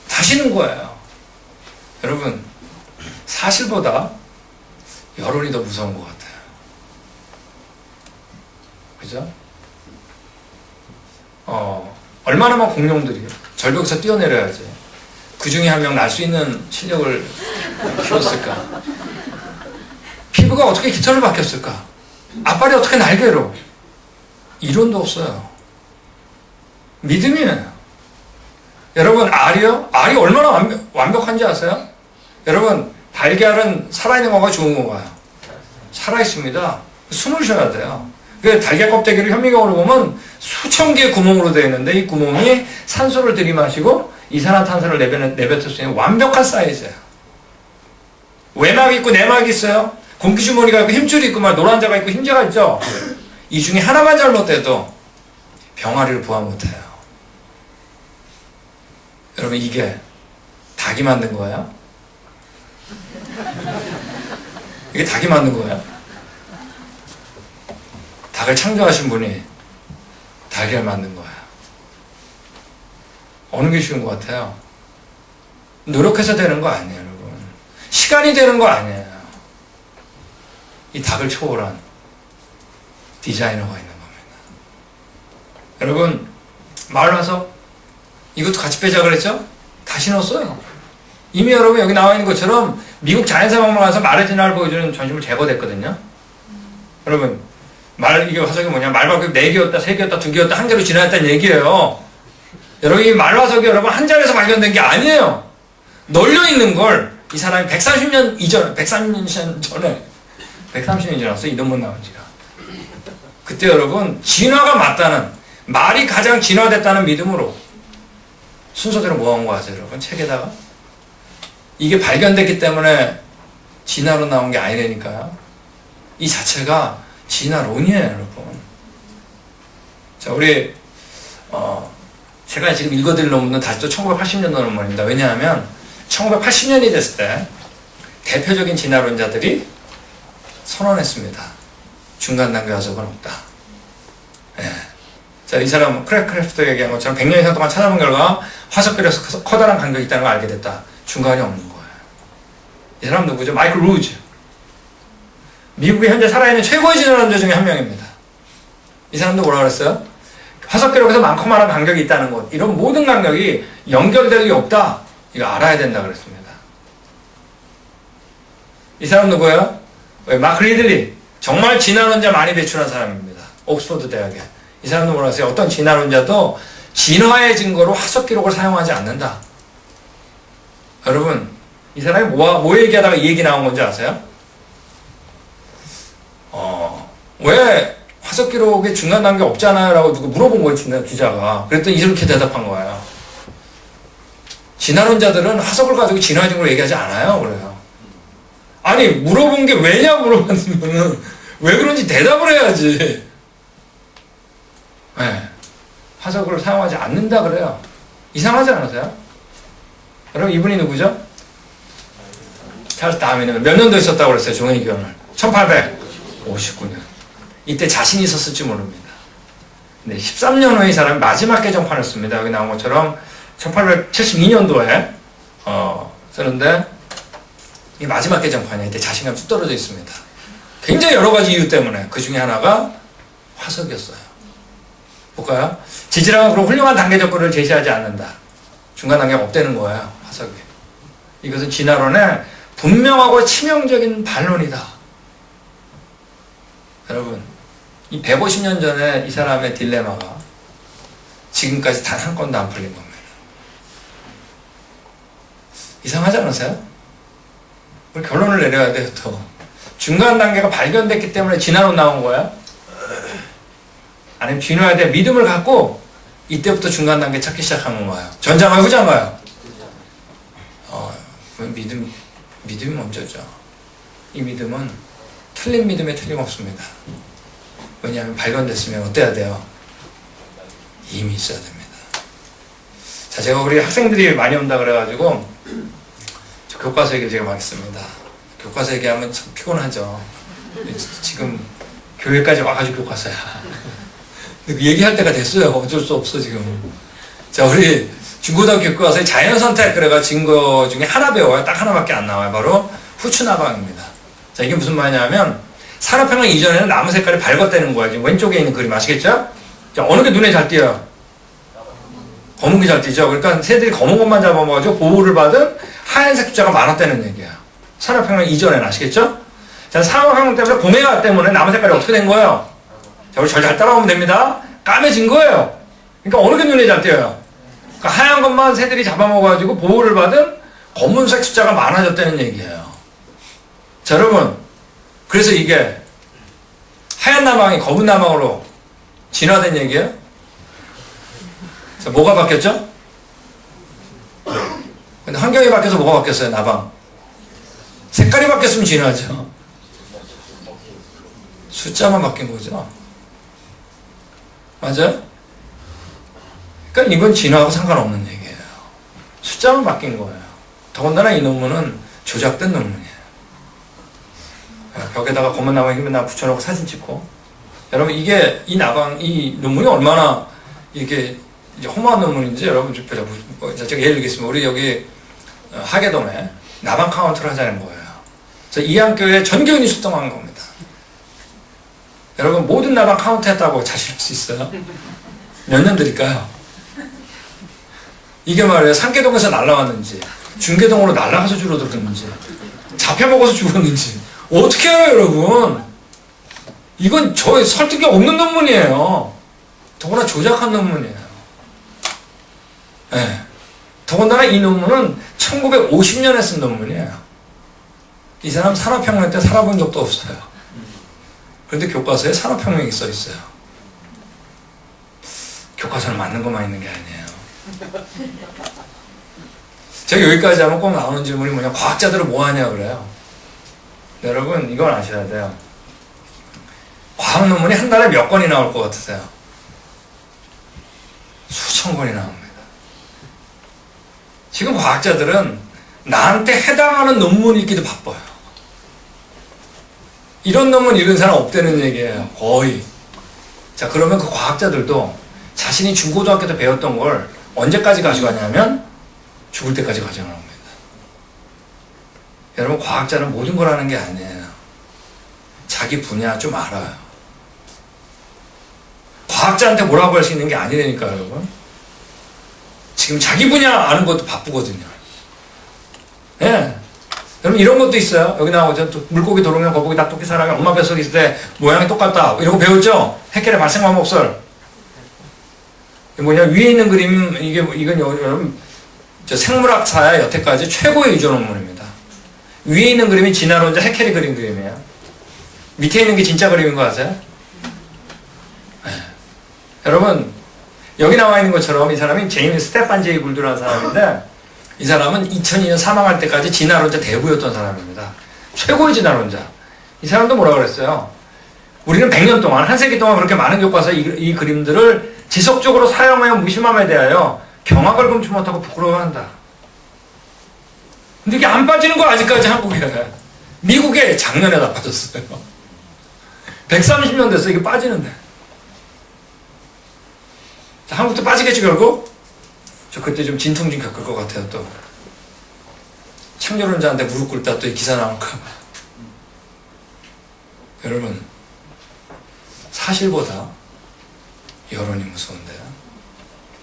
다시는 거예요. 여러분, 사실보다 여론이 더 무서운 것 같아요. 그죠? 얼마나만 공룡들이 절벽에서 뛰어내려야지 그 중에 한 명 날 수 있는 실력을 키웠을까? 피부가 어떻게 깃털을 바뀌었을까? 앞발이 어떻게 날개로? 이론도 없어요. 믿음이에요. 여러분, 알이요? 알이 얼마나 완벽한지 아세요? 여러분, 달걀은 살아있는 건가요? 죽은 건가요? 살아있습니다. 숨을 쉬어야 돼요. 그 달걀 껍데기를 현미경으로 보면 수천 개의 구멍으로 되어 있는데 이 구멍이 산소를 들이마시고 이산화탄소를 내뱉을 수 있는 완벽한 사이즈예요. 외막이 있고 내막이 있어요. 공기주머니가 있고 힘줄이 있고 막 노란자가 있고 흰자가 있죠. 이 중에 하나만 잘못돼도 병아리를 부화 못해요. 여러분, 이게 닭이 만든 거예요? 이게 닭이 만든 거예요? 닭을 창조하신 분이 달걀 만든 거예요. 어느 게 쉬운 것 같아요? 노력해서 되는 거 아니에요, 여러분. 시간이 되는 거 아니에요. 이 닭을 초월한 디자이너가 있는 겁니다. 여러분, 마을 와서 이것도 같이 빼자 그랬죠? 다시 넣었어요. 이미 여러분 여기 나와 있는 것처럼 미국 자연사박물관 가서 말의 진화를 보여주는 전시물 제거됐거든요. 여러분, 이게 화석이 뭐냐? 말발굽이 4개였다, 3개였다, 2개였다, 1개로 진화했다는 얘기예요. 여러분, 이 말화석이 여러분 한 자리에서 발견된 게 아니에요. 널려 있는 걸 이 사람이 130년 전에 130년이 지났어요. 이 논문 나온 지가. 그때 여러분, 진화가 맞다는, 말이 가장 진화됐다는 믿음으로 순서대로 모아온 거 아세요, 여러분? 책에다가. 이게 발견됐기 때문에 진화로 나온 게 아니라니까요. 이 자체가 진화론이에요, 여러분. 자, 우리, 제가 지금 읽어드릴 논문은 다시 또 1980년도 논문입니다. 왜냐하면 1980년이 됐을 때 대표적인 진화론자들이 선언했습니다. 중간 단계 화석은 없다. 예. 자, 이 사람, 크래프트 얘기한 것처럼 100년 이상 동안 찾아본 결과 화석들에서 커다란 간격이 있다는 걸 알게 됐다. 중간이 없는 거예요. 이 사람 누구죠? 마이클 루즈. 미국에 현재 살아있는 최고의 진화론자 중에 한 명입니다. 이 사람도 뭐라 그랬어요? 화석 기록에서 많고 많은 간격이 있다는 것, 이런 모든 간격이 연결될 리 없다. 이거 알아야 된다 그랬습니다. 이 사람 누구예요? 마크 리들리. 정말 진화론자 많이 배출한 사람입니다. 옥스퍼드 대학에. 이 사람도 뭐라 했어요? 어떤 진화론자도 진화의 증거로 화석 기록을 사용하지 않는다. 여러분, 이 사람이 뭐 얘기하다가 이 얘기 나온 건지 아세요? 왜 화석 기록에 중간 단계 없잖아요? 라고 누구 물어본 거예요, 기자가. 그랬더니 이렇게 대답한 거예요. 진화론자들은 화석을 가지고 진화의 증거로 얘기하지 않아요. 그래요. 아니, 물어본 게 왜냐고 물어봤으면은 왜 그런지 대답을 해야지. 네. 화석을 사용하지 않는다 그래요. 이상하지 않으세요? 여러분, 이분이 누구죠? 찰스 다윈은 몇 년도 있었다고 그랬어요, 종횡기원을? 1859년. 이때 자신이 있었을지 모릅니다. 근데 13년 후에 이 사람이 마지막 개정판을 씁니다. 여기 나온 것처럼 1872년도에 쓰는데 이 마지막 개정판에 이때 자신감이 뚝 떨어져 있습니다. 굉장히 여러 가지 이유 때문에 그 중에 하나가 화석이었어요. 볼까요? 지질학은 그럼 훌륭한 단계 접근을 제시하지 않는다. 중간 단계가 없다는 거예요. 화석이. 이것은 진화론의 분명하고 치명적인 반론이다. 여러분, 이 150년 전에 이 사람의 딜레마가 지금까지 단 한 건도 안 풀린 겁니다. 이상하지 않으세요? 우리 결론을 내려야 돼요. 또 중간 단계가 발견됐기 때문에 진화론 나온 거야? 아니면 진화에 대한 믿음을 갖고 이때부터 중간 단계 찾기 시작한 건가요? 전장가요, 후장가요? 믿음이 먼저죠. 이 믿음은 틀린 믿음에 틀림없습니다. 왜냐하면 발견됐으면 어때야 돼요? 이미 있어야 됩니다. 자, 제가 우리 학생들이 많이 온다 그래가지고 저 교과서 얘기를 제가 하겠습니다. 교과서 얘기하면 참 피곤하죠. 지금 교회까지 와가지고 교과서야. 얘기할 때가 됐어요. 어쩔 수 없어 지금. 자, 우리 중고등학교 교과서에 자연선택 그래가 증거 중에 하나 배워요. 딱 하나밖에 안 나와요. 바로 후추나방입니다. 자, 이게 무슨 말이냐면 산업혁명 이전에는 나무 색깔이 밝았다는 거예요. 지금 왼쪽에 있는 그림 아시겠죠? 자, 어느 게 눈에 잘 띄어요? 검은 게 잘 띄죠. 그러니까 새들이 검은 것만 잡아먹어가지고 보호를 받은 하얀색 숫자가 많았다는 얘기야. 산업혁명 이전에는 아시겠죠? 자, 산업혁명 때문에 공해가 때문에 나무 색깔이 어떻게 된 거예요? 자, 우리 잘 따라오면 됩니다. 까매진 거예요. 그러니까 어느 게 눈에 잘 띄어요? 그러니까 하얀 것만 새들이 잡아먹어가지고 보호를 받은 검은색 숫자가 많아졌다는 얘기예요. 자, 여러분, 그래서 이게 하얀 나방이 검은 나방으로 진화된 얘기예요? 자, 뭐가 바뀌었죠? 근데 환경이 바뀌어서 뭐가 바뀌었어요? 나방. 색깔이 바뀌었으면 진화죠. 숫자만 바뀐 거죠. 맞아요? 그러니까 이건 진화하고 상관없는 얘기예요. 숫자만 바뀐 거예요. 더군다나 이 논문은 조작된 논문이에요. 벽에다가 검은 나방, 흰 나방 붙여놓고 사진 찍고. 여러분, 이게 이 논문이 얼마나 이게 이제 허무한 논문인지 여러분 좀 보자. 제가 예를 들겠습니다. 우리 여기 하계동에 나방 카운트를 하자는 거예요. 그래서 이 학교에 전 교인이 출동한 겁니다. 여러분, 모든 나방 카운트 했다고 자신할 수 있어요? 몇 년 드릴까요? 이게 말이에요. 상계동에서 날라왔는지 중계동으로 날아가서 줄어들었는지 잡혀먹어서 죽었는지 어떻게 해요, 여러분? 이건 저의 설득이 없는 논문이에요. 더구나 조작한 논문이에요. 네. 더군다나 이 논문은 1950년에 쓴 논문이에요. 이 사람 산업혁명 때 살아본 적도 없어요. 그런데 교과서에 산업혁명이 써 있어요. 교과서는 맞는 것만 있는 게 아니에요. 제가 여기까지 하면 꼭 나오는 질문이 뭐냐, 과학자들은 뭐 하냐 그래요. 여러분, 이건 아셔야 돼요. 과학 논문이 한 달에 몇 건이 나올 것 같으세요? 수천 건이 나옵니다. 지금 과학자들은 나한테 해당하는 논문이 있기도 바빠요. 이런 논문 읽은 사람 없다는 얘기예요. 거의. 자, 그러면 그 과학자들도 자신이 중고등학교 때 배웠던 걸 언제까지 가져가냐면 죽을 때까지 가져가는 겁니다. 여러분, 과학자는 모든 걸 하는 게 아니에요. 자기 분야 좀 알아요. 과학자한테 뭐라고 할 수 있는 게 아니라니까, 여러분. 지금 자기 분야 아는 것도 바쁘거든요. 예. 네. 여러분, 이런 것도 있어요. 여기 나오죠. 물고기, 도롱뇽, 거북이, 닭토끼, 사람이 엄마 뱃속에 있을 때 모양이 똑같다. 이런 거 배웠죠? 해켈의 발생 방법설. 뭐냐, 위에 있는 그림, 이건 여러분, 생물학사의 여태까지 최고의 유저 논문입니다. 위에 있는 그림이 진화론자 해켈이 그린 그림이에요. 밑에 있는 게 진짜 그림인 거 아세요? 네. 여러분, 여기 나와 있는 것처럼 이 사람이 스테판 제이 굴드라는 사람인데, 이 사람은 2002년 사망할 때까지 진화론자 대부였던 사람입니다. 최고의 진화론자. 이 사람도 뭐라 그랬어요? 우리는 100년 동안, 한 세기 동안 그렇게 많은 교과서 이 그림들을 지속적으로 사용하여 무심함에 대하여 경악을 금치 못하고 부끄러워한다. 근데 이게 안 빠지는 거 아직까지 한국에. 미국에 작년에 다 빠졌어요. 130년 됐어, 이게 빠지는데. 자, 한국도 빠지겠지, 결국? 저 그때 좀 진통 좀 겪을 것 같아요, 또. 창조론자한테 무릎 꿇다 또 이 기사 나올까 봐. 여러분, 사실보다 여론이 무서운데요.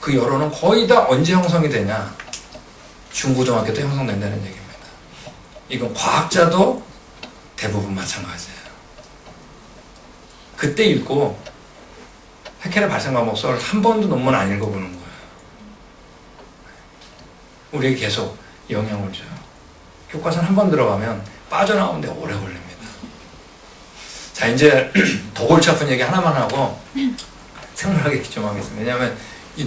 그 여론은 거의 다 언제 형성이 되냐? 중고등학교 때 형성된다는 얘기입니다. 이건 과학자도 대부분 마찬가지예요. 그때 읽고 해켈의 발생과목서를 한 번도 논문 안 읽어보는 거예요. 우리에게 계속 영향을 줘요. 교과서는 한 번 들어가면 빠져나오는데 오래 걸립니다. 자, 이제 더 골치 아픈 얘기 하나만 하고 생물학에 기점하겠습니다. 왜냐하면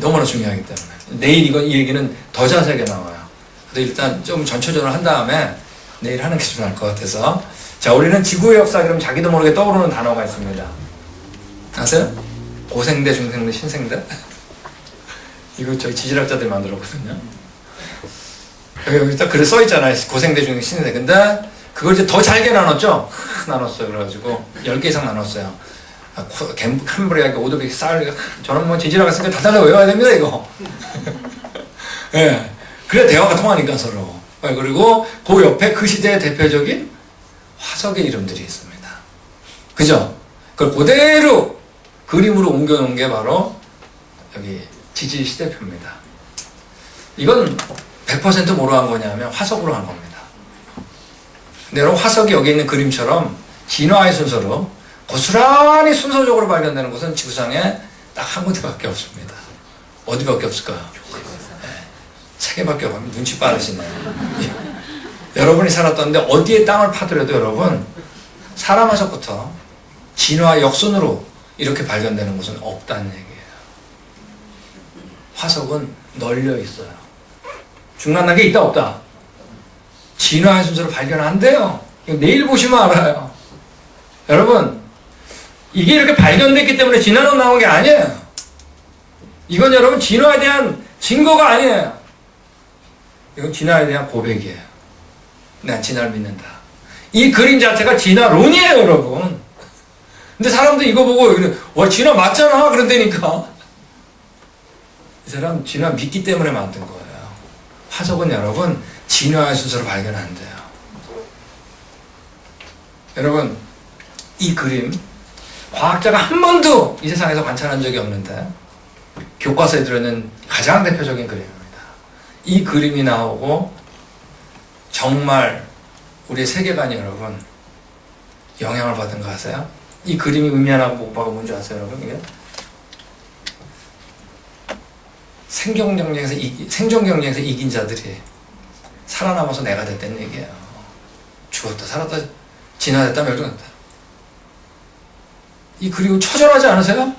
너무나 중요하기 때문에. 내일 이 얘기는 더 자세하게 나와요. 그래서 일단 좀 전초전을 한 다음에 내일 하는 게 좀 나을 것 같아서. 자, 우리는 지구의 역사, 그럼 자기도 모르게 떠오르는 단어가 있습니다. 아세요? 고생대, 중생대, 신생대? 이거 저희 지질학자들이 만들었거든요. 여기 딱 글에 써있잖아요. 고생대, 중생대, 신생대. 근데 그걸 이제 더 잘게 나눴죠? 나눴어요. 그래가지고 10개 이상 나눴어요. 캠브리아, 오드빅, 쌀, 저는 뭐 지질학 했으니까 다 달라 외워야 됩니다, 이거. 예. 네. 그래 대화가 통하니까 서로. 그리고 그 옆에 그 시대의 대표적인 화석의 이름들이 있습니다. 그죠? 그걸 그대로 그림으로 옮겨놓은 게 바로 여기 지질 시대표입니다. 이건 100% 뭐로 한 거냐면 화석으로 한 겁니다. 근데 여러분, 화석이 여기 있는 그림처럼 진화의 순서로 고스란히 순서적으로 발견되는 것은 지구상에 딱 한 군데밖에 없습니다. 어디밖에 없을까요? 네. 3개밖에 없습니다. 눈치 빠르시네요. 여러분이 살았던데 어디에 땅을 파더라도 여러분, 사람 화석부터 진화 역순으로 이렇게 발견되는 것은 없다는 얘기예요. 화석은 널려 있어요. 중간난 게 있다 없다? 진화의 순서로 발견 안 돼요. 이거 내일 보시면 알아요. 여러분, 이게 이렇게 발견됐기 때문에 진화론 나온 게 아니에요. 이건 여러분 진화에 대한 증거가 아니에요. 이건 진화에 대한 고백이에요. 난 진화를 믿는다. 이 그림 자체가 진화론이에요, 여러분. 근데 사람들 이거 보고 와, 진화 맞잖아 그런다니까. 이 사람 진화 믿기 때문에 만든 거예요. 화석은 여러분 진화의 순서로 발견 안 돼요. 여러분, 이 그림 과학자가 한 번도 이 세상에서 관찰한 적이 없는데 교과서에 들어있는 가장 대표적인 그림입니다. 이 그림이 나오고 정말 우리의 세계관이 여러분 영향을 받은 거 아세요? 이 그림이 의미하는 바가 뭔지 아세요, 여러분? 이게 생존 경쟁에서 이긴 자들이 살아남아서 내가 됐다는 얘기예요. 죽었다 살았다 진화됐다 멸종했다. 이 그림은 처절하지 않으세요?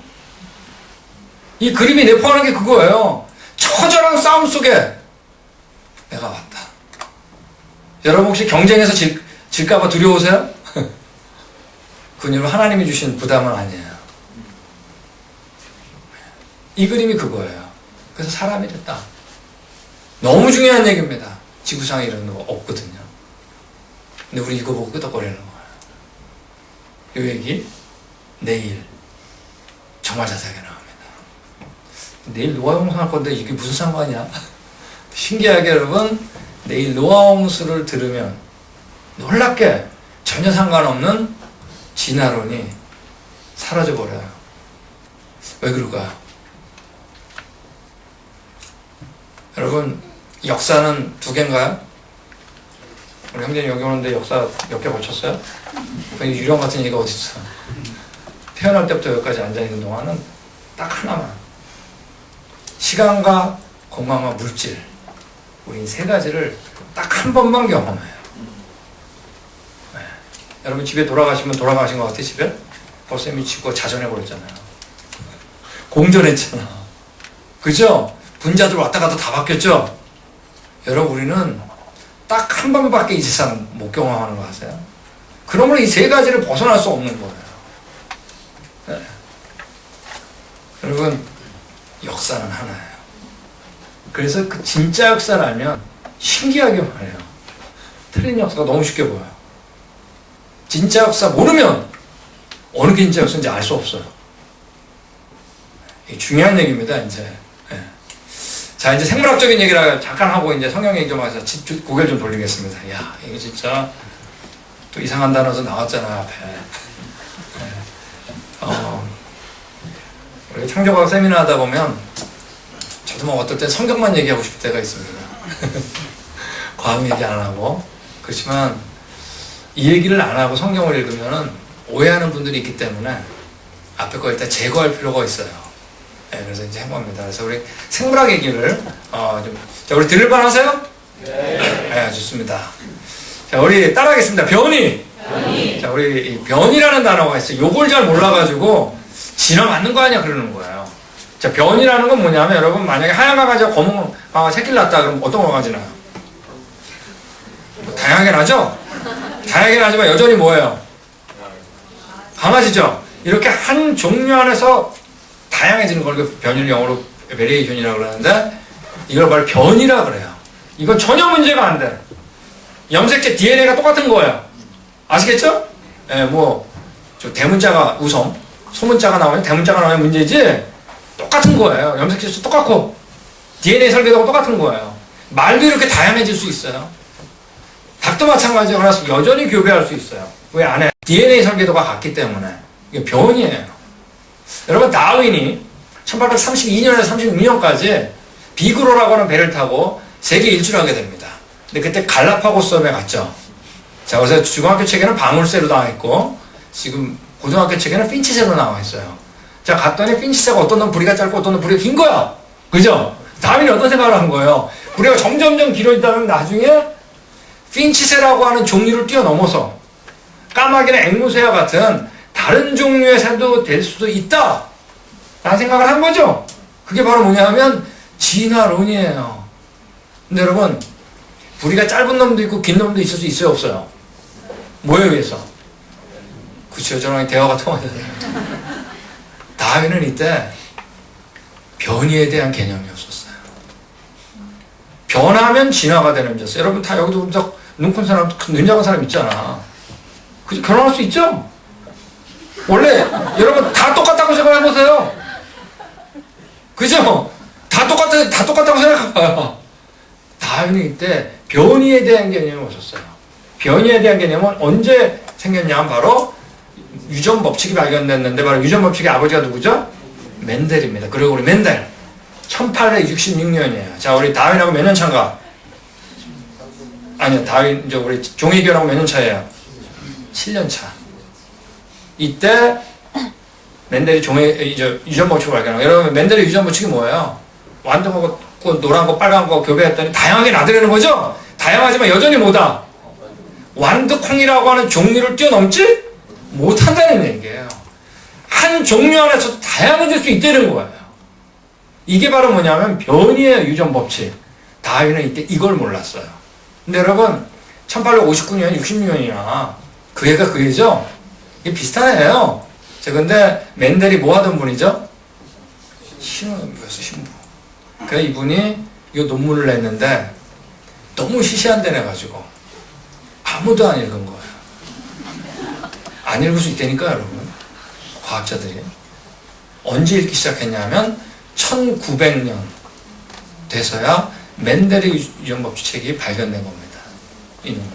이 그림이 내포하는 게 그거예요. 처절한 싸움 속에 내가 왔다. 여러분 혹시 경쟁에서 질까봐 두려우세요? 그건 여러분 하나님이 주신 부담은 아니에요. 이 그림이 그거예요. 그래서 사람이 됐다. 너무 중요한 얘기입니다. 지구상에 이런 거 없거든요. 근데 우리 이거 보고 끄덕거리는 거예요. 이 얘기 내일 정말 자세하게 나옵니다. 내일 노아홍수 할 건데 이게 무슨 상관이야? 신기하게 여러분, 내일 노아홍수를 들으면 놀랍게 전혀 상관없는 진화론이 사라져버려요. 왜 그럴까요? 여러분, 역사는 2개인가요? 우리 형제님 여기 오는데 역사 몇 개 거쳤어요? 유령 같은 얘기가 어디 있어? 태어날 때부터 여기까지 앉아있는 동안은 딱 하나만. 시간과 공간과 물질. 우린 3가지를 딱 한 번만 경험해요. 네. 여러분 집에 돌아가시면 돌아가신 것 같아, 집에? 벌써 이미 지구가 자전해버렸잖아요. 공전했잖아. 그죠? 분자들 왔다 갔다 다 바뀌었죠? 여러분, 우리는 딱 한 번밖에 이 세상 못 경험하는 거 아세요? 그러면 이 3가지를 벗어날 수 없는 거예요. 네. 여러분, 역사는 하나예요. 그래서 그 진짜 역사를 알면 신기하게 말해요. 틀린 역사가 너무 쉽게 보여요. 진짜 역사 모르면 어느 게 진짜 역사인지 알 수 없어요. 이게 중요한 얘기입니다, 이제. 네. 자, 이제 생물학적인 얘기를 잠깐 하고 이제 성경 얘기 좀 해서 고개를 좀 돌리겠습니다. 야, 이게 진짜 또 이상한 단어도 나왔잖아, 앞에. 우리 창조과학 세미나 하다 보면 저도 뭐 어떨 때 성경만 얘기하고 싶을 때가 있습니다. 과학 얘기 안 하고. 그렇지만 이 얘기를 안 하고 성경을 읽으면 오해하는 분들이 있기 때문에 앞에 거 일단 제거할 필요가 있어요. 네, 그래서 이제 해봅니다. 그래서 우리 생물학 얘기를 자, 우리 들을만 하세요? 네, 좋습니다. 자, 우리 따라하겠습니다. 변이. 자, 우리 이 변이라는 단어가 있어요. 요걸 잘 몰라가지고 진화 맞는 거 아니야 그러는 거예요. 자, 변이라는 건 뭐냐면 여러분 만약에 하얀 강아지가 검은 강아지 새끼를 낳았다 그러면 어떤 강아지 나요? 뭐 다양하게 나죠? 다양하게 나지만 여전히 뭐예요? 강아지죠? 이렇게 한 종류 안에서 다양해지는 걸 변이를 영어로 베리에이션이라고 그러는데 이걸 바로 변이라 그래요. 이건 전혀 문제가 안 돼. 염색체 DNA가 똑같은 거예요. 아시겠죠? 예, 저 대문자가 우성, 소문자가 나오면 대문자가 나오면 문제지 똑같은 거예요. 염색체도 똑같고 DNA 설계도가 똑같은 거예요. 말도 이렇게 다양해질 수 있어요. 닭도 마찬가지예요. 그래서 여전히 교배할 수 있어요. 왜 안 해? DNA 설계도가 같기 때문에. 이게 변이에요. 여러분 다윈이 1832년에서 36년까지 비그로라고 하는 배를 타고 세계 일주를 하게 됩니다. 근데 그때 갈라파고스 섬에 갔죠. 자, 그래서 중학교 책에는 방울새로 나와 있고 지금 고등학교 책에는 핀치새로 나와 있어요. 자, 갔더니 핀치새가 어떤 놈 부리가 짧고 어떤 놈 부리가 긴 거야. 그죠? 다윈이 어떤 생각을 한 거예요? 부리가 점점점 길어지다면 나중에 핀치새라고 하는 종류를 뛰어넘어서 까마귀나 앵무새와 같은 다른 종류의 새도 될 수도 있다 라는 생각을 한 거죠. 그게 바로 뭐냐 하면 진화론이에요. 근데 여러분 부리가 짧은 놈도 있고 긴 놈도 있을 수 있어요 없어요? 뭐에 의해서? 그쵸, 저랑 대화가 통하잖아요. 다윈은 이때 변이에 대한 개념이 없었어요. 변하면 진화가 되는 문제였어요. 여러분 다 여기도 눈 큰 사람, 눈 작은 사람 있잖아. 그죠? 결혼할 수 있죠? 원래 여러분 다 똑같다고 생각해보세요. 그죠? 다 똑같다고 생각해봐요. 다윈이 이때 변이에 대한 개념이 없었어요. 변이에 대한 개념은 언제 생겼냐면 바로 유전 법칙이 발견됐는데 바로 유전 법칙의 아버지가 누구죠? 멘델입니다. 그리고 우리 멘델 1866년이에요. 자, 우리 다윈하고 몇 년 차인가? 아니요, 다윈 이제 우리 종이결하고 몇 년 차예요? 7년 차. 이때 멘델이 유전 법칙을 발견하고, 여러분 멘델의 유전 법칙이 뭐예요? 완전 거 노란 거 빨간 거 교배했더니 다양하게 나들이는 거죠? 다양하지만 여전히 뭐다? 완두콩이라고 하는 종류를 뛰어넘지 못한다는 얘기예요. 한 종류 안에서 다양해질 수 있다는 거예요. 이게 바로 뭐냐면 변이의 유전 법칙. 다윈은 이때 이걸 몰랐어요. 근데 여러분 1859년, 60년이나 그 해가 그 해죠? 이게 비슷한 해예요. 근데 멘델이 뭐 하던 분이죠? 신부였어, 신부. 그래서 이분이 이 논문을 냈는데 너무 시시한 데 내가지고 아무도 안 읽은 거예요. 안 읽을 수 있다니까 여러분. 과학자들이. 언제 읽기 시작했냐면 1900년 돼서야 멘델의 유전법칙이 발견된 겁니다. 이 논문.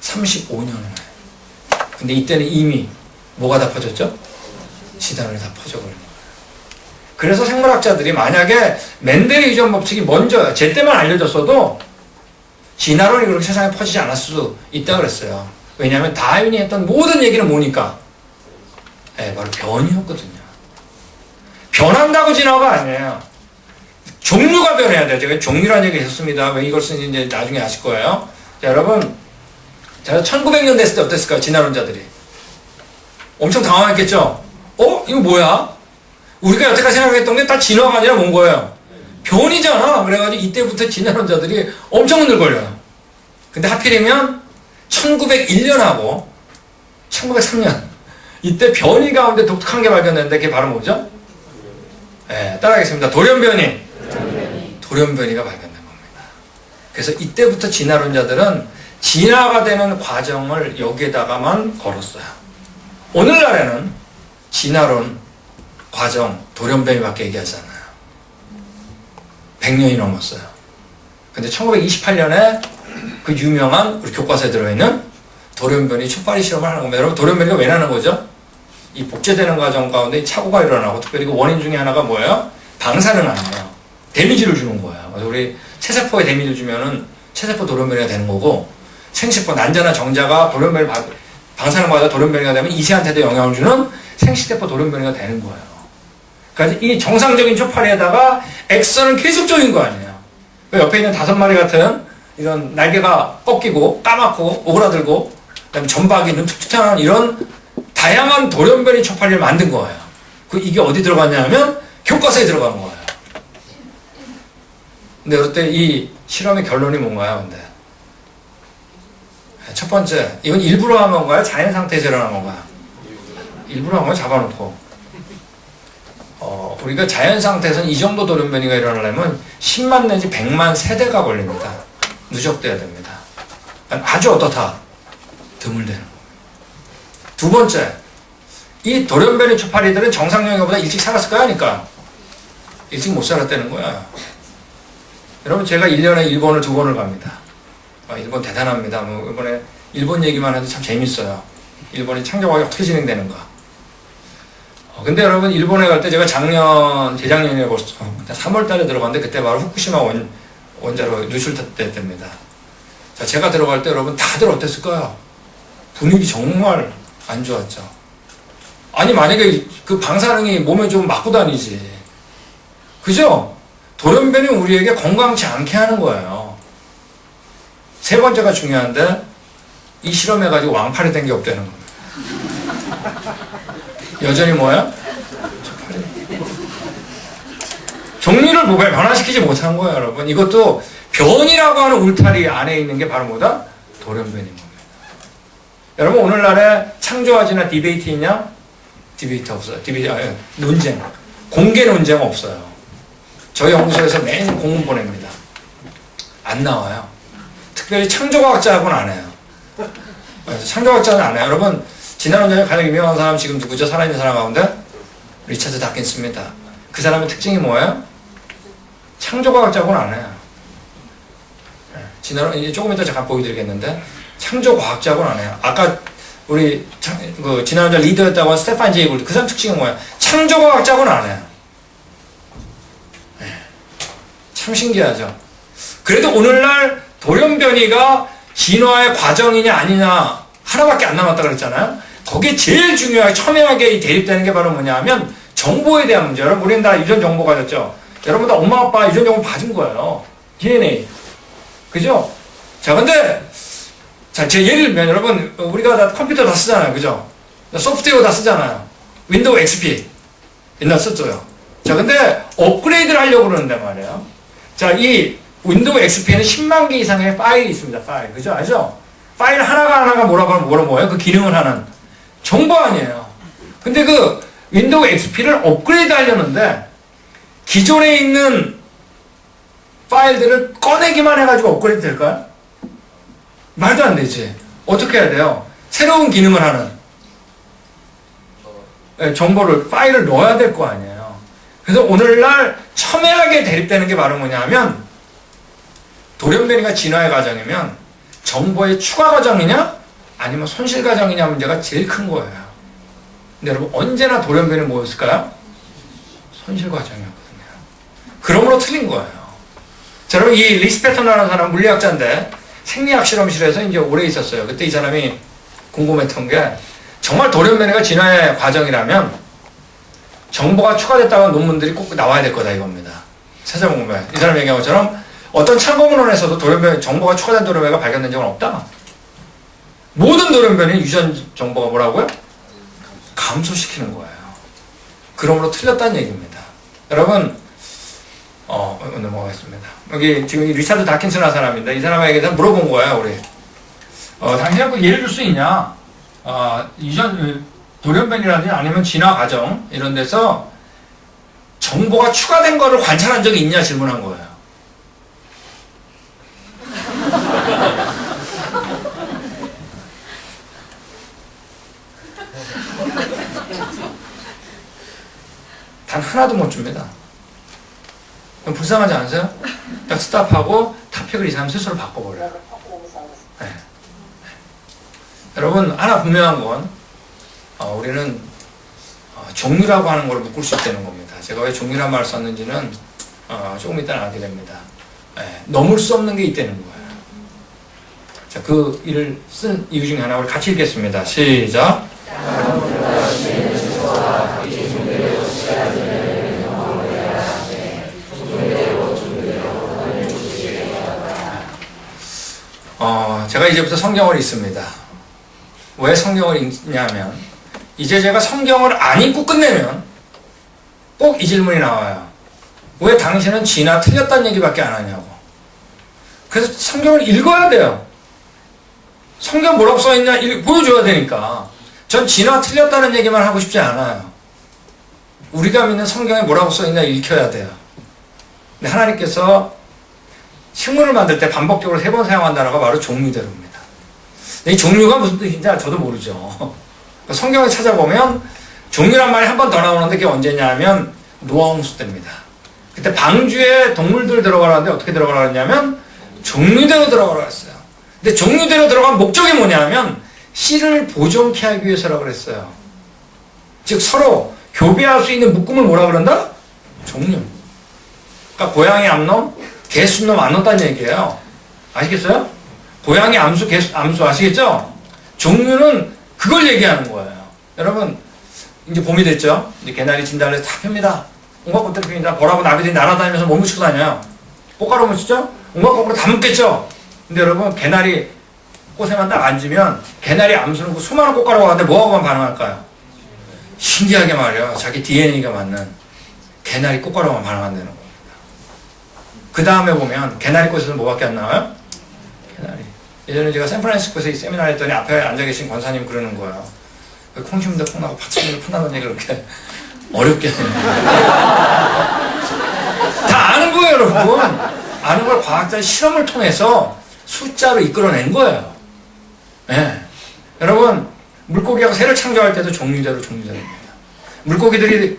35년을. 근데 이때는 이미 뭐가 다 퍼졌죠? 진화론이 다 퍼져버린 거예요. 그래서 생물학자들이 만약에 멘델의 유전 법칙이 먼저 제때만 알려졌어도 진화론이 그렇게 세상에 퍼지지 않았을 수 있다고 그랬어요. 왜냐하면 다윈이 했던 모든 얘기는 뭐니까? 바로 변이였거든요. 변한다고 진화가 아니에요. 종류가 변해야 돼요. 제가 종류라는 얘기 했었습니다. 왜 이걸 쓰는지 이제 나중에 아실 거예요. 자, 여러분, 제가 1900년 됐을 때 어땠을까요? 진화론자들이. 엄청 당황했겠죠? 이거 뭐야? 우리가 여태까지 생각했던 게 다 진화가 아니라 뭔 거예요? 변이잖아. 그래가지고 이때부터 진화론자들이 엄청 흔들거려요. 근데 하필이면 1901년하고 1903년 이때 변이 가운데 독특한 게 발견됐는데 그게 바로 뭐죠? 따라하겠습니다. 돌연변이. 돌연변이가 발견된 겁니다. 그래서 이때부터 진화론자들은 진화가 되는 과정을 여기에다가만 걸었어요. 오늘날에는 진화론, 과정, 돌연변이밖에 얘기하지 않아요. 100년이 넘었어요. 근데 1928년에 그 유명한 우리 교과서에 들어있는 돌연변이 촛발이 실험을 하는 겁니다. 여러분, 돌연변이가 왜 나는 거죠? 이 복제되는 과정 가운데 이 착오가 일어나고, 특별히 그 원인 중에 하나가 뭐예요? 방사능 아니에요. 데미지를 주는 거예요. 그래서 우리 체세포에 데미지를 주면은 체세포 돌연변이가 되는 거고, 생식포, 난자나 정자가 방사능 받아 돌연변이가 되면 이새한테도 영향을 주는 생식세포 돌연변이가 되는 거예요. 그러니까 이 정상적인 촛발에다가 X선은 계속적인 거 아니에요. 옆에 있는 5마리 같은 이런 날개가 꺾이고 까맣고 오그라들고 그다음에 점박이 눈 툭툭한 이런 다양한 돌연변이 촉발리를 만든 거예요. 이게 어디 들어갔냐면 교과서에 들어간 거예요. 근데 그때 이 실험의 결론이 뭔가요? 근데 첫 번째, 이건 일부러 한 건가요? 자연 상태에서 일어난 건가요? 일부러 한 거 잡아놓고 우리가 자연 상태에서는 이 정도 돌연변이가 일어나려면 10만 내지 100만 세대가 걸립니다. 누적돼야 됩니다. 아주 어떻다? 드물대는 겁니다. 두 번째, 이 돌연변이 초파리들은 정상적인보다 일찍 살았을까요? 하니까 일찍 못 살았다는 거야. 여러분, 제가 1년에 일본을 2번을 갑니다. 일본 대단합니다. 이번에 일본 얘기만 해도 참 재밌어요. 일본이 창조과학이 어떻게 진행되는가. 근데 여러분, 일본에 갈 때 제가 재작년에 벌써 3월 달에 들어갔는데 그때 바로 후쿠시마 원자로 누출될 때입니다. 자, 제가 들어갈 때 여러분 다들 어땠을까요? 분위기 정말 안 좋았죠. 아니, 만약에 그 방사능이 몸에 좀 맞고 다니지. 그죠? 돌연변이 우리에게 건강치 않게 하는 거예요. 세 번째가 중요한데, 이 실험해가지고 왕팔이 된 게 없다는 겁니다. 여전히 뭐야? 종류를 변화시키지 못한 거예요, 여러분. 이것도 변이라고 하는 울타리 안에 있는 게 바로 뭐다? 돌연변인 겁니다. 여러분, 오늘날에 창조화지나 디베이트 있냐? 디베이트 없어요. 논쟁. 공개 논쟁 없어요. 저희 연구소에서 매일 공문 보냅니다. 안 나와요. 특별히 창조과학자하고는 안 해요. 창조과학자는 안 해요. 여러분, 지난 5년에 가장 유명한 사람 지금 누구죠? 살아있는 사람 가운데? 리차드 다킨스입니다. 그 사람의 특징이 뭐예요? 창조과학자고는 안 해요. 이제 조금 이따 잠깐 보여드리겠는데, 창조과학자고는 안 해요. 아까 우리 지난주 리더였다고 한 스테판 제이 골드, 그 사람 특징이 뭐예요? 창조과학자고는 안 해요. 참 신기하죠. 그래도 오늘날 돌연변이가 진화의 과정이냐 아니냐 하나밖에 안 남았다 그랬잖아요. 거기에 제일 중요하게 첨예하게 대립되는 게 바로 뭐냐 하면 정보에 대한 문제. 여러분, 우리는 다 유전 정보 가졌죠. 여러분 다 엄마 아빠 유전 정보 받은 거예요. DNA. 그죠? 자, 근데 제 예를 들면 여러분, 우리가 다 컴퓨터 다 쓰잖아요. 그죠? 소프트웨어 다 쓰잖아요. 윈도우 XP 옛날 썼어요. 자, 근데 업그레이드를 하려고 그러는데 말이에요. 자, 이 윈도우 XP에는 10만 개 이상의 파일이 있습니다. 파일. 그죠? 알죠? 파일 하나가 뭐예요? 그 기능을 하는 정보 아니에요. 근데 그 윈도우 XP를 업그레이드 하려는데 기존에 있는 파일들을 꺼내기만 해가지고 업그레이드 될까요? 말도 안 되지. 어떻게 해야 돼요? 새로운 기능을 하는 파일을 넣어야 될 거 아니에요. 그래서 오늘날 첨예하게 대립되는 게 바로 뭐냐 하면 돌연변이가 진화의 과정이면 정보의 추가 과정이냐 아니면 손실 과정이냐 문제가 제일 큰 거예요. 근데 여러분, 언제나 돌연변이는 뭐였을까요? 손실 과정이었거든요. 그러므로 틀린 거예요. 자, 여러분, 이 리스 패턴이라는 사람 물리학자인데 생리학 실험실에서 이제 오래 있었어요. 그때 이 사람이 궁금했던 게, 정말 돌연변이가 진화의 과정이라면 정보가 추가됐다고 하는 논문들이 꼭 나와야 될 거다 이겁니다. 세상 공부에 이 사람 얘기한 것처럼 어떤 참고문헌에서도 정보가 추가된 돌연변이가 발견된 적은 없다. 모든 돌연변이는 유전 정보가 뭐라고요? 감소시키는 거예요. 그러므로 틀렸다는 얘기입니다. 여러분, 넘어가겠습니다. 여기 지금 리차드 다킨스라는 사람인데, 이 사람에게 물어본 거예요, 우리. 당신이 예를 들 수 있냐? 유전, 돌연변이라든지 아니면 진화 과정, 이런 데서 정보가 추가된 거를 관찰한 적이 있냐 질문한 거예요. 단 하나도 못 줍니다. 그럼 불쌍하지 않으세요? 딱 스탑하고 타픽을 이 사람 스스로 바꿔버려요. 네. 여러분 하나 분명한 건 우리는 종류라고 하는 걸 묶을 수 있다는 겁니다. 제가 왜 종류란 말을 썼는지는 조금 이따 알게 됩니다. 네. 넘을 수 없는 게 있다는 거예요. 자, 그 일을 쓴 이유 중에 하나 우리 같이 읽겠습니다. 시작. 제가 이제부터 성경을 읽습니다. 왜 성경을 읽냐면 이제 제가 성경을 안 읽고 끝내면 꼭 이 질문이 나와요. 왜 당신은 지나 틀렸다는 얘기밖에 안 하냐고. 그래서 성경을 읽어야 돼요. 성경 뭐라고 써있냐 보여줘야 되니까. 전 지나 틀렸다는 얘기만 하고 싶지 않아요. 우리가 믿는 성경에 뭐라고 써있냐 읽혀야 돼요. 근데 하나님께서 식물을 만들 때 반복적으로 3번 사용한 단어가 바로 종류대로입니다. 이 종류가 무슨 뜻인지 저도 모르죠. 성경을 찾아보면 종류란 말이 한 번 더 나오는데 그게 언제냐 하면 노아 홍수 때입니다. 그때 방주에 동물들 들어가라는데 어떻게 들어가라 했냐면 종류대로 들어가라 했어요. 근데 종류대로 들어간 목적이 뭐냐면 씨를 보존케 하기 위해서라고 그랬어요. 즉 서로 교배할 수 있는 묶음을 뭐라 그런다? 종류. 그러니까 고양이 암놈, 개 순놈 안 넣었다는 얘기예요. 아시겠어요? 고양이 암수, 개 암수 아시겠죠? 종류는 그걸 얘기하는 거예요. 여러분 이제 봄이 됐죠? 이제 개나리 진달래 다 핍니다. 온갖 꽃들이 핍니다. 보라고 나비들이 날아다니면서 못 묻히고 다녀요. 꽃가루 묻히죠? 온갖 꽃가루 다 묻겠죠? 근데 여러분 개나리 꽃에만 딱 앉으면 개나리 암수는 그 수많은 꽃가루가 가는데 뭐하고만 반응할까요? 신기하게 말이야. 자기 DNA가 맞는 개나리 꽃가루만 반응한다는 겁니다. 그 다음에 보면 개나리 꽃에서 뭐밖에 안 나와요? 개나리. 예전에 제가 샌프란시스코에서 이 세미나 했더니 앞에 앉아 계신 권사님 그러는 거예요. 콩 심는데 콩 나고 파치미를 푼다는 얘기를 그렇게 어렵게 해요. 다 아는 거예요, 여러분. 아는 걸 과학자의 실험을 통해서 숫자로 이끌어낸 거예요. 네. 여러분 물고기하고 새를 창조할 때도 종류대로입니다. 물고기들이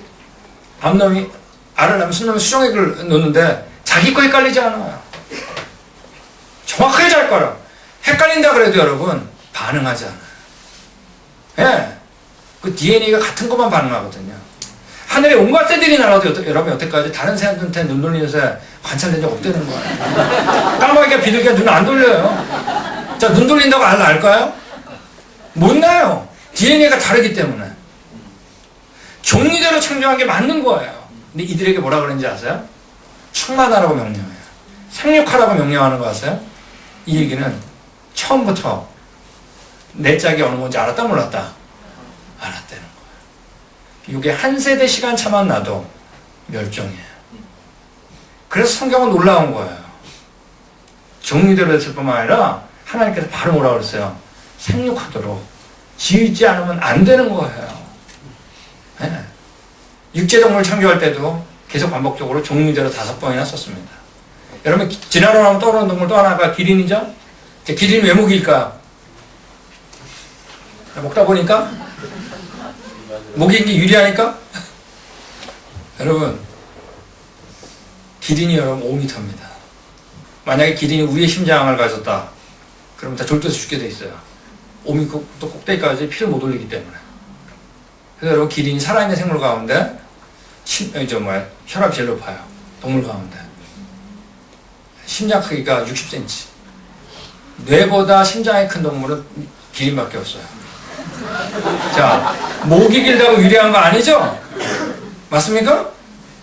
암놈이 알을 낳으면 순놈이 수정액을 놓는데 자기 거 헷갈리지 않아요. 정확하게 잘 거라. 헷갈린다 그래도 여러분 반응하지 않아요. 네. 그 DNA가 같은 것만 반응하거든요. 하늘에 온갖 새들이 날아도 여러분 여태까지 다른 새한테 눈 돌리는 새 관찰된 적 없다는 거예요. 까마귀가 비둘기가 눈 안 돌려요. 자, 눈 돌린다고 알 날까요? 못 나요. DNA가 다르기 때문에. 종류대로 창조한 게 맞는 거예요. 근데 이들에게 뭐라 그러는지 아세요? 충만하라고 명령해요. 생육하라고 명령하는 거 아세요? 이 얘기는 처음부터 내 짝이 어느 건지 알았다 몰랐다? 알았다는 거예요. 이게 한 세대 시간 차만 나도 멸종이에요. 그래서 성경은 놀라운 거예요. 종류대로 했을 뿐만 아니라 하나님께서 바로 뭐라 그랬어요? 생육하도록 지으지 않으면 안 되는 거예요. 네. 육체동물 창조할 때도 계속 반복적으로 종류대로 5번이나 썼습니다. 여러분 지나로 나면 떠오르는 동물 또 하나가 기린이죠? 기린이 왜 목일까? 먹다 보니까? 목이 이게 유리하니까? 여러분 기린이 여러분 5m입니다. 만약에 기린이 우리의 심장을 가졌다 그러면 다 졸도해서 죽게 돼 있어요. 5m 꼭대기까지 피를 못 올리기 때문에. 그래서 여러분 기린이 살아있는 생물 가운데 혈압이 제일 높아요. 동물 가운데. 심장 크기가 60cm. 뇌보다 심장이 큰 동물은 기린밖에 없어요. 자, 목이 길다고 유리한 거 아니죠? 맞습니까?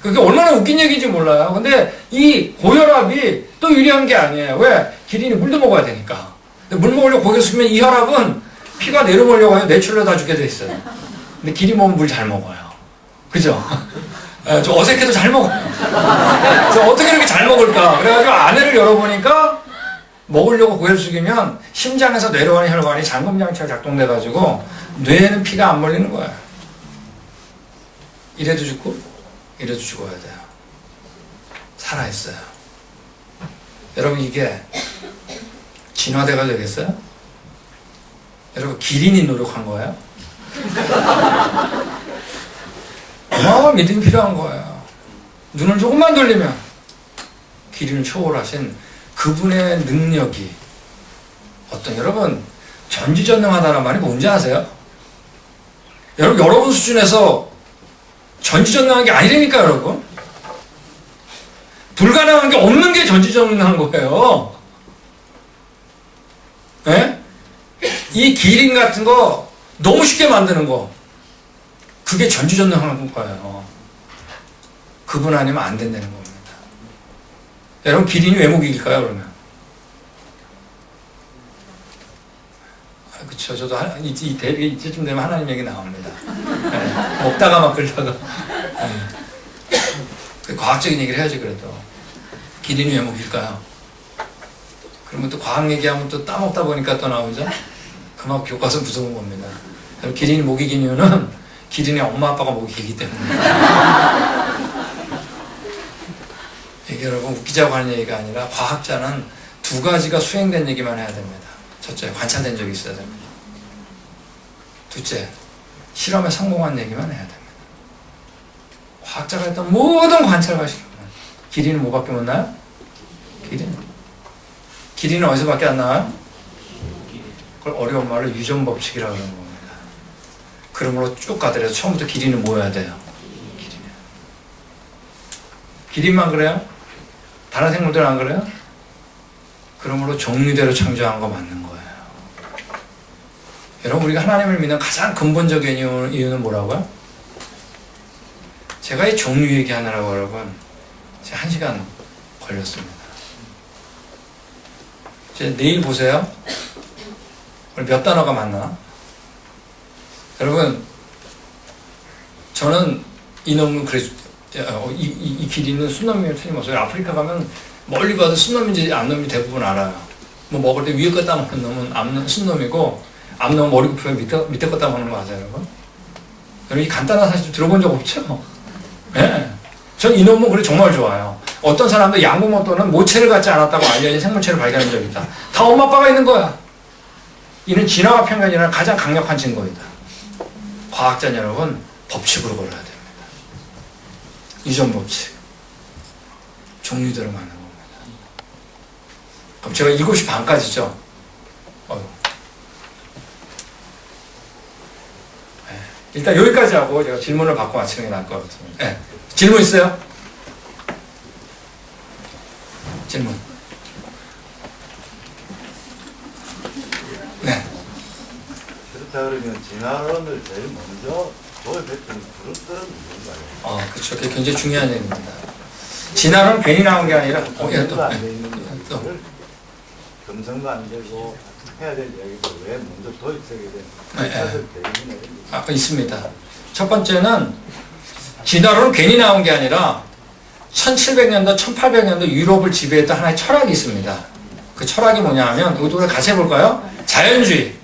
그게 얼마나 웃긴 얘기인지 몰라요. 근데 이 고혈압이 또 유리한 게 아니에요. 왜? 기린이 물도 먹어야 되니까. 근데 물 먹으려고 고개 숙이면 이 혈압은 피가 내려오려고 해요. 뇌출혈 다 죽게 돼 있어요. 근데 기린 먹으면 물 잘 먹어요. 그죠? 저 어색해도 잘 먹어요. 그래서 어떻게 이렇게 잘 먹을까? 그래가지고 안에를 열어보니까 먹으려고 고개를 숙이면 심장에서 내려오는 혈관이 잠금장치가 작동돼가지고 뇌에는 피가 안 몰리는 거예요. 이래도 죽고 이래도 죽어야 돼요. 살아있어요. 여러분 이게 진화대가 되겠어요? 여러분 기린이 노력한 거예요? 어마어마한 믿음이 필요한 거예요. 눈을 조금만 돌리면 기린을 초월하신 그분의 능력이 여러분 전지전능하다는 말이 뭔지 아세요? 여러분 수준에서 전지전능한 게 아니라니까 여러분. 불가능한 게 없는 게 전지전능한 거예요. 예? 이 기린 같은 거 너무 쉽게 만드는 거 그게 전지전능한 거예요. 그분 아니면 안 된다는 겁니다. 여러분 기린이 왜 못 이길까요 그러면? 그쵸. 저도 이 대회 이때쯤 되면 하나님 얘기 나옵니다. 네. 먹다가 막 그러다가. 네. 과학적인 얘기를 해야지 그래도. 기린이 왜 먹일까요? 그러면 또 과학 얘기하면 또 따먹다 보니까 또 나오죠? 그만큼 교과서 무서운 겁니다. 기린이 못 이긴 이유는 기린의 엄마 아빠가 못 이기기 때문에. 이게 여러분 웃기자고 하는 얘기가 아니라 과학자는 두 가지가 수행된 얘기만 해야 됩니다. 첫째, 관찰된 적이 있어야 됩니다. 둘째, 실험에 성공한 얘기만 해야 됩니다. 과학자가 했던 모든 관찰과 실험. 기린은 뭐밖에 못 나요? 기린은 어디서밖에 안 나와요? 그걸 어려운 말로 유전법칙이라고 하는 겁니다. 그러므로 쭉 가더라도 처음부터 기린은 뭐여야 돼요? 기린만 그래요? 다른 생물들은 안 그래요? 그러므로 종류대로 창조한 거 맞는 거예요. 여러분 우리가 하나님을 믿는 가장 근본적인 이유는 뭐라고요? 제가 이 종류 얘기하느라고 여러분 제가 1시간 걸렸습니다. 이제 내일 보세요. 오늘 몇 단어가 맞나? 여러분 저는 이 놈은 그래 이 기린은 순놈이면 틀림없어요. 아프리카 가면 멀리 봐도 순놈인지 암놈인지 대부분 알아요. 뭐 먹을 때 위에 거 따먹는 놈은 순놈이고 암놈은 머리 굽히면 밑에 거 따먹는 거 맞아요, 여러분? 여러분 이 간단한 사실 들어본 적 없죠? 네. 전 이 놈은 그래 정말 좋아요. 어떤 사람도 양구모 또는 모체를 갖지 않았다고 알려진 생물체를 발견한 적이 있다. 다 엄마 아빠가 있는 거야. 이는 진화와 편견이라는 가장 강력한 증거이다. 과학자 여러분 법칙으로 걸어야 됩니다. 유전 법칙. 종류대로 만든 겁니다. 그럼 제가 7시 반까지죠? 네. 일단 여기까지 하고 제가 질문을 받고 마치는 게 나을 것 같습니다. 네. 질문 있어요? 질문. 네.
그렇다 그러면 진화론을 제일 먼저 도입했던 그룹들은 누군가요?
그렇죠. 그게 굉장히 중요한 얘기입니다. 진화론 괜히 나온 게 아니라,
검증도 안 돼 있는 것을 검증도 안 되고 해야 될 얘기를 왜 먼저 도입하게 된
있습니다. 첫 번째는 진화론은 괜히 나온 게 아니라 1700년도, 1800년도 유럽을 지배했던 하나의 철학이 있습니다. 그 철학이 뭐냐 하면, 이것도 같이 해볼까요? 자연주의.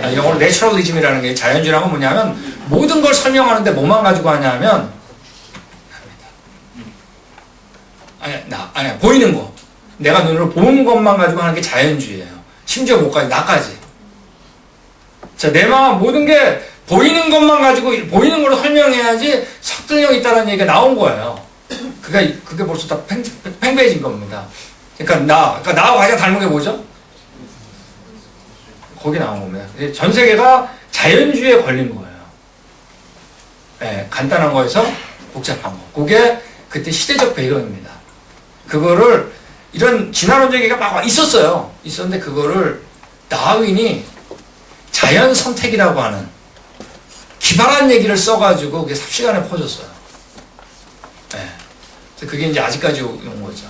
영어로 내추럴리즘이라는 게 자연주의라는 건 뭐냐면, 모든 걸 설명하는데 뭐만 가지고 하냐면, 보이는 거. 내가 눈으로 보는 것만 가지고 하는 게 자연주의예요. 심지어 뭐까지, 나까지. 자, 내 마음 모든 게 보이는 것만 가지고, 보이는 걸로 설명해야지 설득력이 있다는 얘기가 나온 거예요. 그게 벌써 다 팽배해진 겁니다. 그러니까 나하고 가장 닮은 게 뭐죠? 거기 나온 겁니다. 전 세계가 자연주의에 걸린 거예요. 네, 간단한 거에서 복잡한 거. 그게 그때 시대적 배경입니다. 그거를 이런 진화론적 얘기가 막 있었어요. 있었는데 그거를 다윈이 자연 선택이라고 하는 기발한 얘기를 써가지고 그게 삽시간에 퍼졌어요. 네. 그게 이제 아직까지 온 거죠.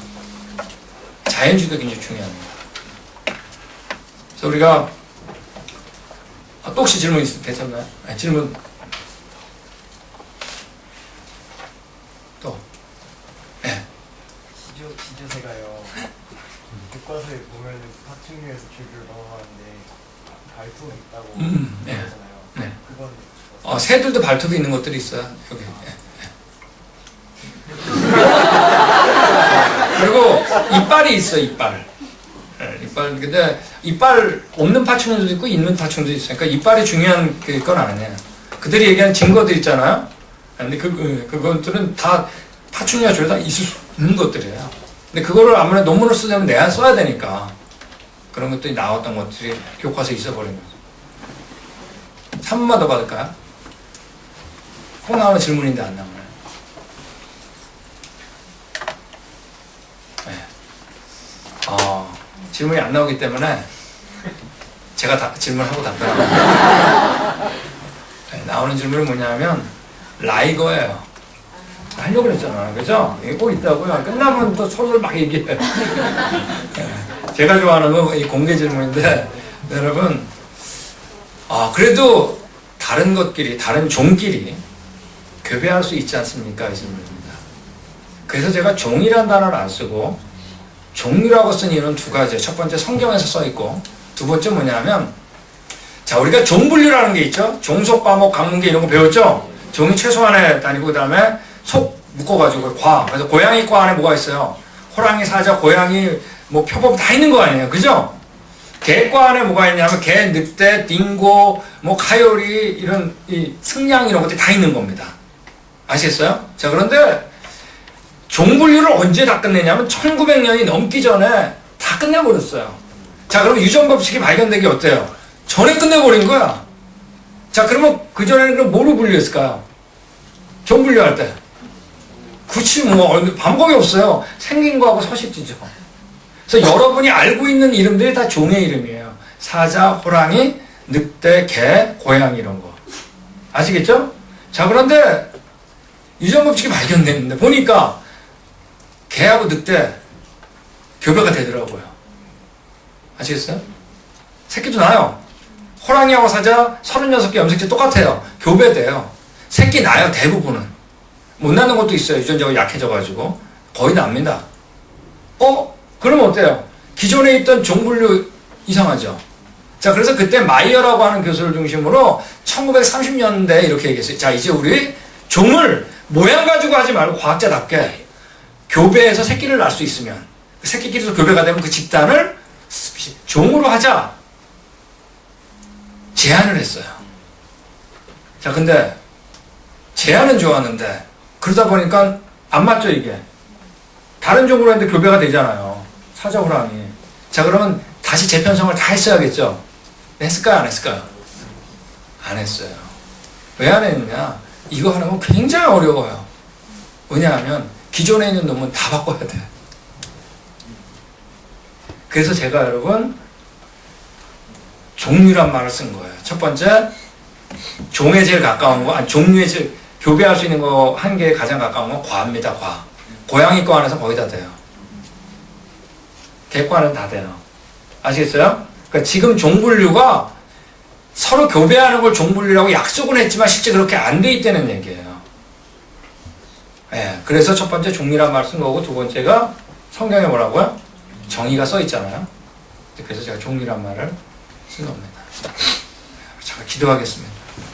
자연주의도 굉장히 중요합니다. 그래서 우리가 또 혹시 질문 되셨나요? 네, 질문 또 네.
지저새가요. 교과서에 보면 파충류에서 줄을 넘어가는데 발톱이 있다고
네.
그러잖아요.
네.
그건
새들도 발톱이 있는 것들이 있어요. 여기. 네. 그리고 이빨이 있어, 이빨. 네, 이빨. 근데 이빨 없는 파충류도 있고 있는 파충류도 있어요. 그러니까 이빨이 중요한 건 아니에요. 그들이 얘기하는 증거들 있잖아요. 근데 그것들은 다 파충류가 저기다 있을 수 있는 것들이에요. 근데 그거를 아무래도 논문을 쓰려면 내가 써야 되니까 그런 것들이 나왔던 것들이 교과서에 있어버린 거죠. 3분만 더 받을까요? 꼭 나오는 질문인데 안 나오나요? 네. 질문이 안 나오기 때문에 제가 다 질문하고 답변합니다. 네, 나오는 질문은 뭐냐면 라이거예요. 하려고 그랬잖아. 그죠? 이게 꼭 있다고요. 끝나면 또 서로 막 얘기해요. 네, 제가 좋아하는 건 이 공개 질문인데 여러분 그래도 다른 것끼리 다른 종끼리 교배할 수 있지 않습니까? 이 질문입니다. 그래서 제가 종이란 단어를 안 쓰고 종류라고 쓴 이유는 두 가지예요. 첫 번째 성경에서 써 있고 두 번째 뭐냐면 자 우리가 종분류라는 게 있죠. 종속, 과목, 강문계 이런 거 배웠죠. 종이 최소한에 다니고 그다음에 속 묶어가지고 과. 그래서 고양이 과 안에 뭐가 있어요? 호랑이, 사자, 고양이, 뭐 표범 다 있는 거 아니에요. 그죠? 개과 안에 뭐가 있냐면 개, 늑대, 딩고, 뭐 카요리 이런 이 승냥 이런 것들이 다 있는 겁니다. 아시겠어요? 자 그런데 종분류를 언제 다 끝내냐면 1900년이 넘기 전에 다 끝내버렸어요. 자 그러면 유전법칙이 발견되기 어때요? 전에 끝내버린 거야. 자 그러면 그전에는 그럼 뭐로 분류했을까요? 종분류할 때 그치 뭐 방법이 없어요. 생긴 거하고 서식지죠. 그래서 여러분이 알고 있는 이름들이 다 종의 이름이에요. 사자, 호랑이, 늑대, 개, 고양이 이런 거 아시겠죠? 자 그런데 유전법칙이 발견됐는데 보니까 개하고 늑대 교배가 되더라고요. 아시겠어요? 새끼도 나요. 호랑이하고 사자 36개 염색체 똑같아요. 교배돼요. 새끼 나요. 대부분은. 못 낳는 것도 있어요. 유전자가 약해져가지고 거의 납니다. 그러면 어때요? 기존에 있던 종분류 이상하죠? 자 그래서 그때 마이어라고 하는 교수를 중심으로 1930년대에 이렇게 얘기했어요. 자 이제 우리 종을 모양 가지고 하지 말고 과학자답게 교배해서 새끼를 낳을 수 있으면 새끼끼리도 교배가 되면 그 집단을 종으로 하자 제안을 했어요. 자 근데 제안은 좋았는데 그러다 보니까 안 맞죠 이게. 다른 종으로 했는데 교배가 되잖아요. 사자, 호랑이. 자 그러면 다시 재편성을 다 했어야겠죠. 했을까요? 안 했을까요? 안 했어요. 왜 안 했느냐? 이거 하는 건 굉장히 어려워요. 왜냐하면 기존에 있는 놈은 다 바꿔야 돼. 그래서 제가 여러분 종류란 말을 쓴 거예요. 첫 번째 종에 제일 가까운 거, 아니 종류에 제일 교배할 수 있는 거 한 개에 가장 가까운 건 과입니다. 과. 고양이과 안에서 거의 다 돼요. 개과는 다 돼요. 아시겠어요? 그러니까 지금 종분류가 서로 교배하는 걸 종분류라고 약속은 했지만 실제 그렇게 안 돼 있다는 얘기예요. 예, 그래서 첫 번째 종이란 말 쓴 거고 두 번째가 성경에 뭐라고요? 정의가 써 있잖아요. 그래서 제가 종이란 말을 쓴 겁니다. 잠깐 기도하겠습니다.